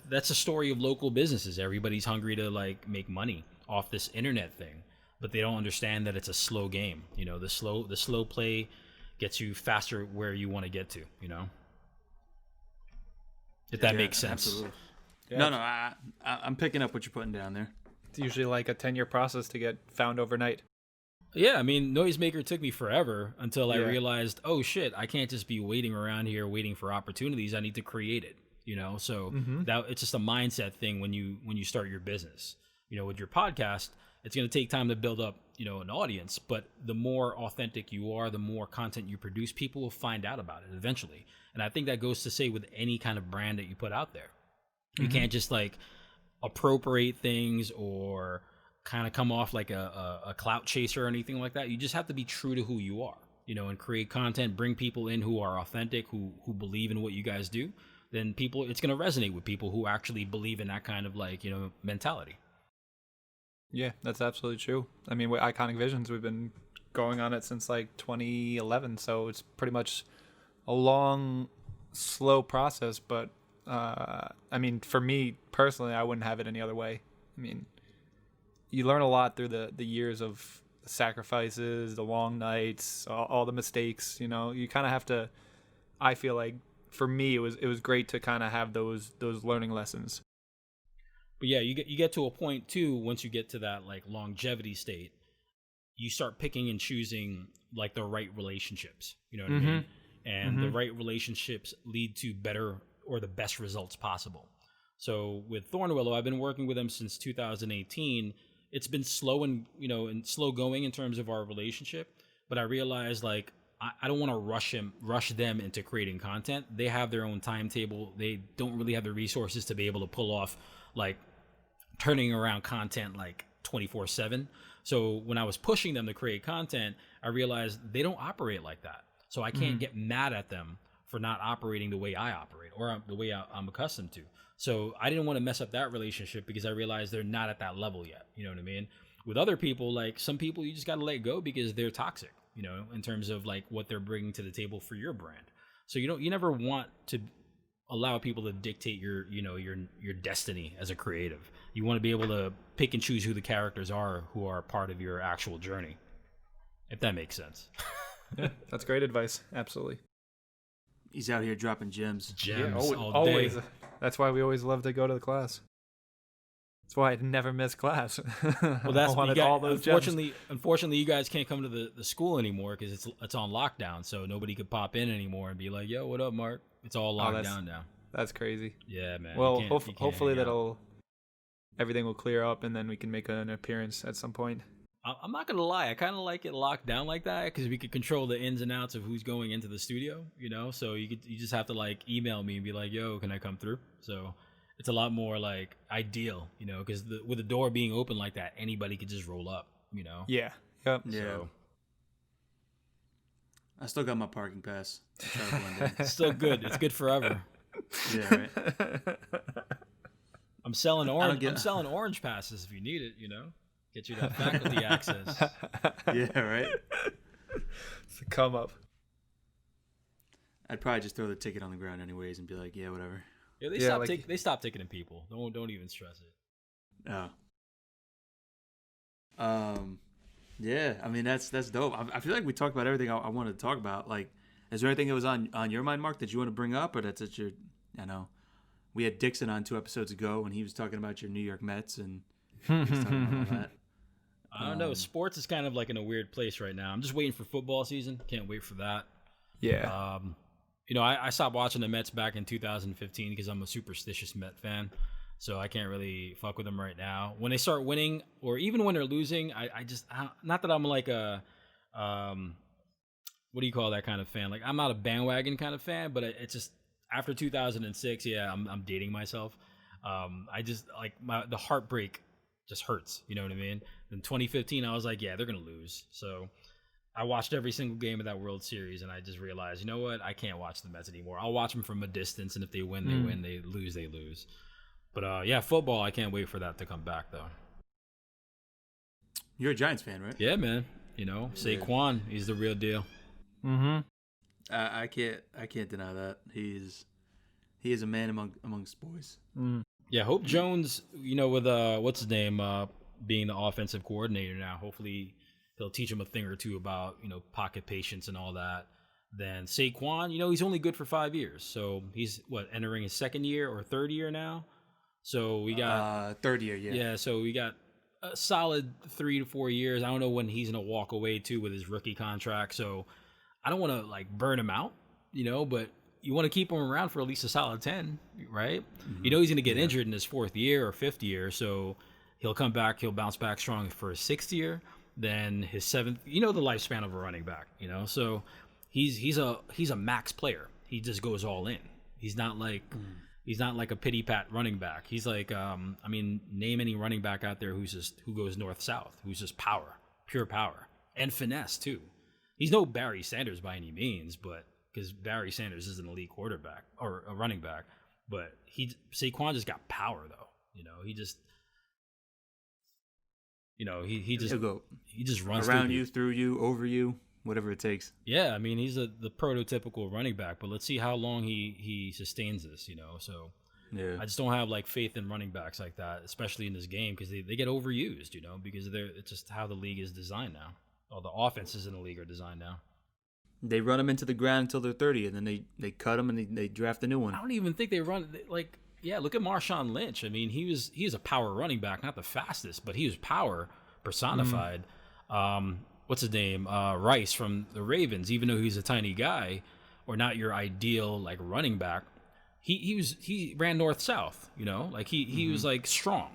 That's a story of local businesses. Everybody's hungry to like make money off this internet thing, but they don't understand that it's a slow game. The slow play gets you faster where you want to get to. If that makes sense. Absolutely. Yeah. No, I'm picking up what you're putting down there. It's usually like a 10-year process to get found overnight. Yeah, I mean, Noisemaker took me forever until I realized, oh shit, I can't just be waiting around here waiting for opportunities. I need to create it. So that it's just a mindset thing when you start your business. With your podcast, it's going to take time to build up, an audience, but the more authentic you are, the more content you produce, people will find out about it eventually. And I think that goes to say with any kind of brand that you put out there. You can't just like appropriate things or kind of come off like a clout chaser or anything like that. You just have to be true to who you are, and create content, bring people in who are authentic, who believe in what you guys do. Then it's going to resonate with people who actually believe in that kind of like, mentality. Yeah, that's absolutely true. I mean, with Iconic Visions, we've been going on it since like 2011. So it's pretty much a long, slow process. But I mean, for me personally, I wouldn't have it any other way. I mean, you learn a lot through the years of the sacrifices, the long nights, all the mistakes. You know, you kind of have to. I feel like for me, it was great to kind of have those learning lessons. But yeah, you get to a point too, once you get to that like longevity state, you start picking and choosing like the right relationships. You know what I mean? And the right relationships lead to better or the best results possible. So with Thornwillow, I've been working with him since 2018. It's been slow and slow going in terms of our relationship, but I realized like I don't want to rush them into creating content. They have their own timetable. They don't really have the resources to be able to pull off like turning around content like 24/7. So when I was pushing them to create content, I realized they don't operate like that. So I can't get mad at them for not operating the way I operate or the way I'm accustomed to. So I didn't want to mess up that relationship because I realized they're not at that level yet. You know what I mean? With other people, like some people you just got to let go because they're toxic, you know, in terms of like what they're bringing to the table for your brand. So you never want to allow people to dictate your destiny as a creative. You want to be able to pick and choose who the characters are who are part of your actual journey, if that makes sense. Yeah, that's great advice. Absolutely. He's out here dropping gems. All day. Always. That's why we always love to go to the class. That's why I never miss class. Well, that's all those unfortunately, you guys can't come to the school anymore because it's on lockdown, so nobody could pop in anymore and be like, "Yo, what up, Mark?" It's all locked down now. That's crazy. Yeah, man. Well, hopefully everything will clear up and then we can make an appearance at some point. I'm not gonna lie, I kind of like it locked down like that because we could control the ins and outs of who's going into the studio, you know. So you just have to like email me and be like, "Yo, can I come through?" So it's a lot more like ideal, you know, because with the door being open like that, anybody could just roll up, you know. Yeah. Yep. Yeah. So, I still got my parking pass. it's still good. It's good forever. Yeah, right. I'm selling orange passes if you need it, you know. Get you that faculty access. Yeah, right. It's a come up. I'd probably just throw the ticket on the ground anyways and be like, yeah, whatever. Yeah, they stopped ticketing people. Don't even stress it. Oh. Yeah, I mean that's dope. I feel like we talked about everything I wanted to talk about. Like, is there anything that was on your mind, Mark, that you want to bring up, or that's at your? I know we had Dixon on 2 episodes ago, and he was talking about your New York Mets, and he was talking about all that. I don't know. Sports is kind of like in a weird place right now. I'm just waiting for football season. Can't wait for that. Yeah. You know, I stopped watching the Mets back in 2015 because I'm a superstitious Met fan. So I can't really fuck with them right now. When they start winning, or even when they're losing, I just not that I'm like a what do you call that kind of fan? Like I'm not a bandwagon kind of fan, but it's just after 2006, yeah, I'm dating myself. I just like the heartbreak just hurts. You know what I mean? In 2015, I was like, yeah, they're gonna lose. So I watched every single game of that World Series, and I just realized, you know what? I can't watch the Mets anymore. I'll watch them from a distance, and if they win, they win. They lose, they lose. But yeah, football, I can't wait for that to come back, though. You're a Giants fan, right? Yeah, man. You know, Saquon, he's the real deal. Mm-hmm. I can't deny that. He is a man amongst boys. Mm. Yeah, Hope Jones, you know, with what's his name, being the offensive coordinator now, hopefully he'll teach him a thing or two about, you know, pocket patience and all that. Then Saquon, you know, he's only good for 5 years. So he's, entering his second year or third year now? So we got... third year, yeah. Yeah, so we got a solid 3 to 4 years. I don't know when he's going to walk away, too, with his rookie contract. So I don't want to, like, burn him out, you know, but you want to keep him around for at least a solid 10, right? Mm-hmm. You know he's going to get injured in his 4th year or 5th year, so he'll come back, he'll bounce back strong for his 6th year. Then his 7th, you know, the lifespan of a running back, you know, so he's a max player. He just goes all in. He's not like a pity pat running back. He's like, name any running back out there who goes north south, who's just power, pure power, and finesse too. He's no Barry Sanders by any means, but because Barry Sanders is an elite quarterback or a running back, but Saquon just got power though. You know, he just. You know, he just runs around you, through you, over you, whatever it takes. Yeah, I mean, he's the prototypical running back, but let's see how long he sustains this, you know. So Yeah. I just don't have like faith in running backs like that, especially in this game, because they get overused, because it's just how the league is designed now. All the offenses in the league are designed now. They run them into the ground until they're 30, and then they cut them and they draft a new one. I don't even think they run like. Yeah, look at Marshawn Lynch. I mean, he was a power running back, not the fastest, but he was power personified. What's his name? Rice from the Ravens. Even though he's a tiny guy, or not your ideal like running back, he ran north south. Like he was like strong.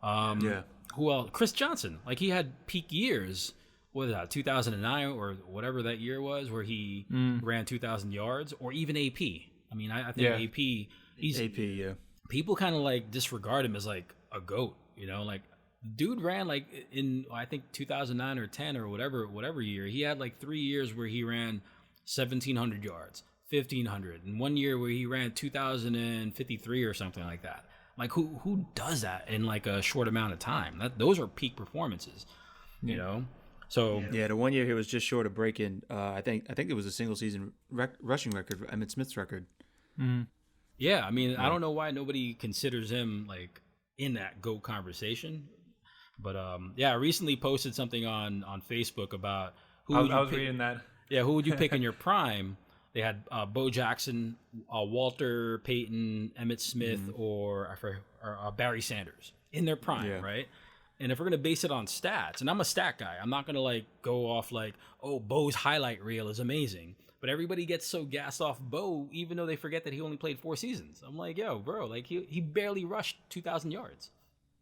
Who else? Chris Johnson. Like he had peak years. What was that? 2009 or whatever that year was, where he ran 2,000 yards, or even AP. I mean, I think AP. He's AP. Yeah. People kind of like disregard him as like a GOAT. Like dude ran like in I think 2009 or 10 or whatever year. He had like 3 years where he ran 1,700 yards, 1,500, and 1 year where he ran 2,053 or something like that. Like who does that in like a short amount of time? Those are peak performances. So the 1 year he was just short of breaking. I think it was a single season rushing record, Emmitt Smith's record. Yeah, I mean, I don't know why nobody considers him like in that GOAT conversation, but I recently posted something on Facebook about who I was reading that. Yeah, who would you pick in your prime? They had Bo Jackson, Walter Payton, Emmitt Smith, or Barry Sanders in their prime, right? And if we're going to base it on stats, and I'm a stat guy, I'm not going to like go off like, oh, Bo's highlight reel is amazing. But everybody gets so gassed off Bo, even though they forget that he only played 4 seasons. I'm like, yo, bro, like he barely rushed 2,000 yards,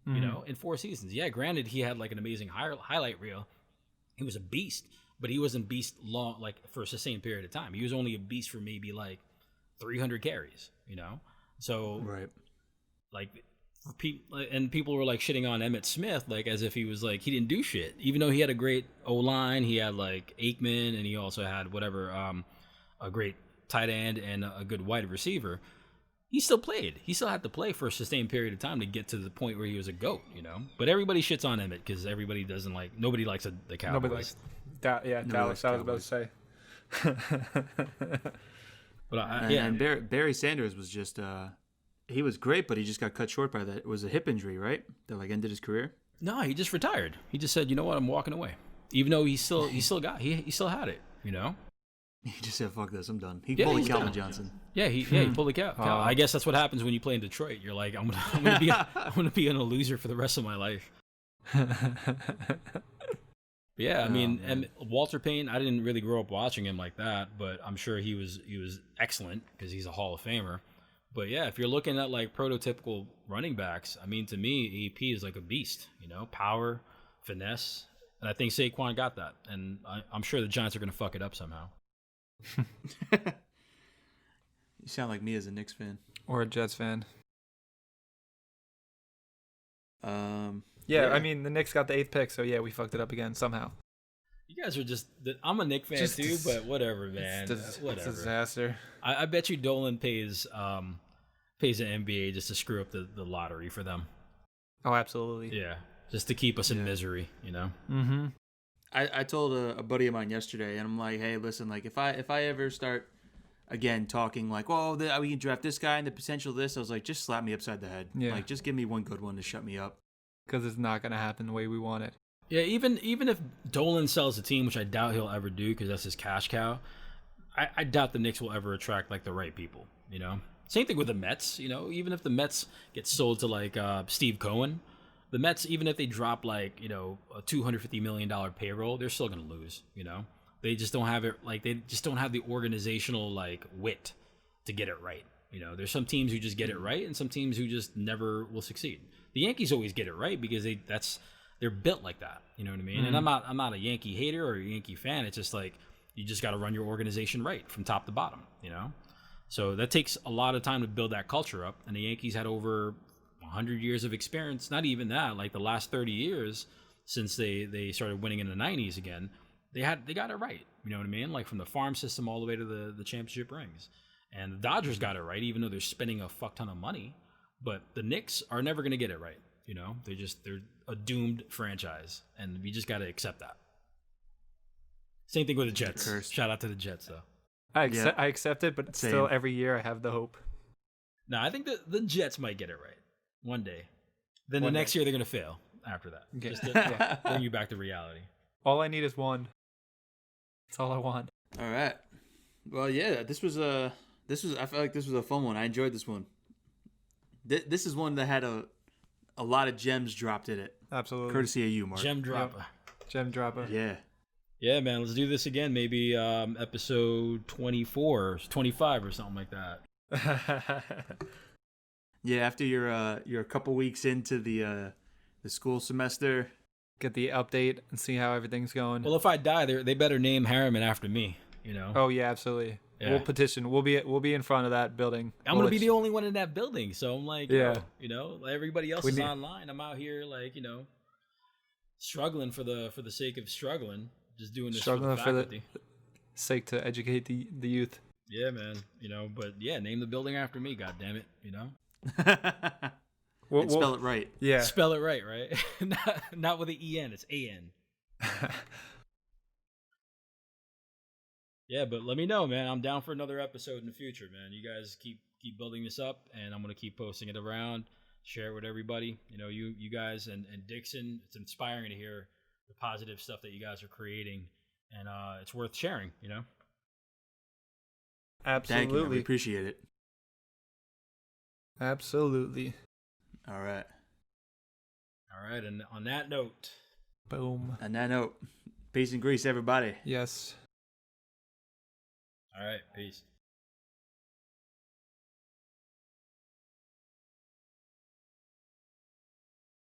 in 4 seasons. Yeah, granted, he had like an amazing highlight reel. He was a beast, but he wasn't beast long, like for a sustained period of time. He was only a beast for maybe like 300 carries, So, right. Like, and people were like shitting on Emmitt Smith like as if he was like he didn't do shit, even though he had a great O-line. He had like Aikman, and he also had a great tight end and a good wide receiver. He still played. He still had to play for a sustained period of time to get to the point where he was a GOAT, But everybody shits on Emmitt because everybody doesn't like. Nobody likes the Cowboys. Nobody likes. Dallas. I was about to say. But Barry Sanders was just. He was great, but he just got cut short by that. It was a hip injury, right? That like ended his career. No, he just retired. He just said, "You know what? I'm walking away." Even though he still had it. He just said, "Fuck this, I'm done." He pulled a Calvin Johnson. Yeah, he pulled a Cal. I guess that's what happens when you play in Detroit. You're like, I'm gonna be a loser for the rest of my life. Yeah, I mean, and Walter Payton, I didn't really grow up watching him like that, but I'm sure he was excellent because he's a Hall of Famer. But yeah, if you're looking at like prototypical running backs, I mean, to me, AP is like a beast. Power, finesse, and I think Saquon got that. And I'm sure the Giants are going to fuck it up somehow. You sound like me as a Knicks fan Or a Jets fan. Yeah, I mean, the Knicks got the 8th pick, so yeah, we fucked it up again somehow. You guys are just. I'm a Knicks fan too, but whatever, man. Whatever. It's a disaster. I bet you Dolan pays an NBA just to screw up the lottery for them. Oh, absolutely. Yeah, just to keep us in misery, Mm-hmm. I told a buddy of mine yesterday, and I'm like, hey, listen, like if I ever start again talking like, well, we can draft this guy and the potential of this, I was like, just slap me upside the head. Yeah. Like, just give me one good one to shut me up. Because it's not going to happen the way we want it. Yeah, even if Dolan sells the team, which I doubt he'll ever do because that's his cash cow, I doubt the Knicks will ever attract like the right people. Same thing with the Mets. Even if the Mets get sold to like Steve Cohen, the Mets, even if they drop like a $250 million payroll, they're still gonna lose. They just don't have it. Like they just don't have the organizational like wit to get it right. There's some teams who just get it right, and some teams who just never will succeed. The Yankees always get it right because they're built like that. You know what I mean? Mm-hmm. And I'm not a Yankee hater or a Yankee fan. It's just like you just got to run your organization right from top to bottom. So that takes a lot of time to build that culture up. And the Yankees had over 100 years of experience. Not even that. Like the last 30 years since they started winning in the 90s again, they got it right. You know what I mean? Like from the farm system all the way to the championship rings. And the Dodgers got it right, even though they're spending a fuck ton of money. But the Knicks are never going to get it right. They're a doomed franchise, and we just got to accept that. Same thing with the Jets. Shout out to the Jets, though. I accept it, but still every year I have the hope. No, I think the Jets might get it right one day. Then One the next day. year they're gonna fail after that. Okay. Just to bring you back to reality. All I need is one. That's all I want. All right. Well, yeah, this was I felt like this was a fun one. I enjoyed this one. This is one that had a lot of gems dropped in it. Absolutely. Courtesy of you, Mark. Gem dropper. Gem dropper. Yeah. Yeah, man. Let's do this again. Maybe episode 24 or 25 or something like that. Yeah, after you're a couple weeks into the school semester. Get the update and see how everything's going. Well, if I die, they better name Harriman after me. You know. Oh yeah, absolutely. Yeah. We'll petition. We'll be in front of that building. I'm gonna be the only one in that building, so I'm like, Yeah. you know, everybody else is online. I'm out here, like, you know, struggling for the sake of struggling, just doing this Struggling for for the the- faculty. sake to educate the youth. Yeah, man. You know, but yeah, name the building after me. God damn it. You know, And spell it right. Yeah. spell it right, right? not with an en. It's an. Yeah, but let me know, man. I'm down for another episode in the future, man. You guys keep building this up, and I'm gonna keep posting it around, share it with everybody. You know, you guys and Dixon. It's inspiring to hear the positive stuff that you guys are creating, and it's worth sharing. You know. Absolutely. Thank you, man. We appreciate it. Absolutely. All right. All right, and on that note, Boom. On that note, peace and grease, everybody. Yes. all right, peace.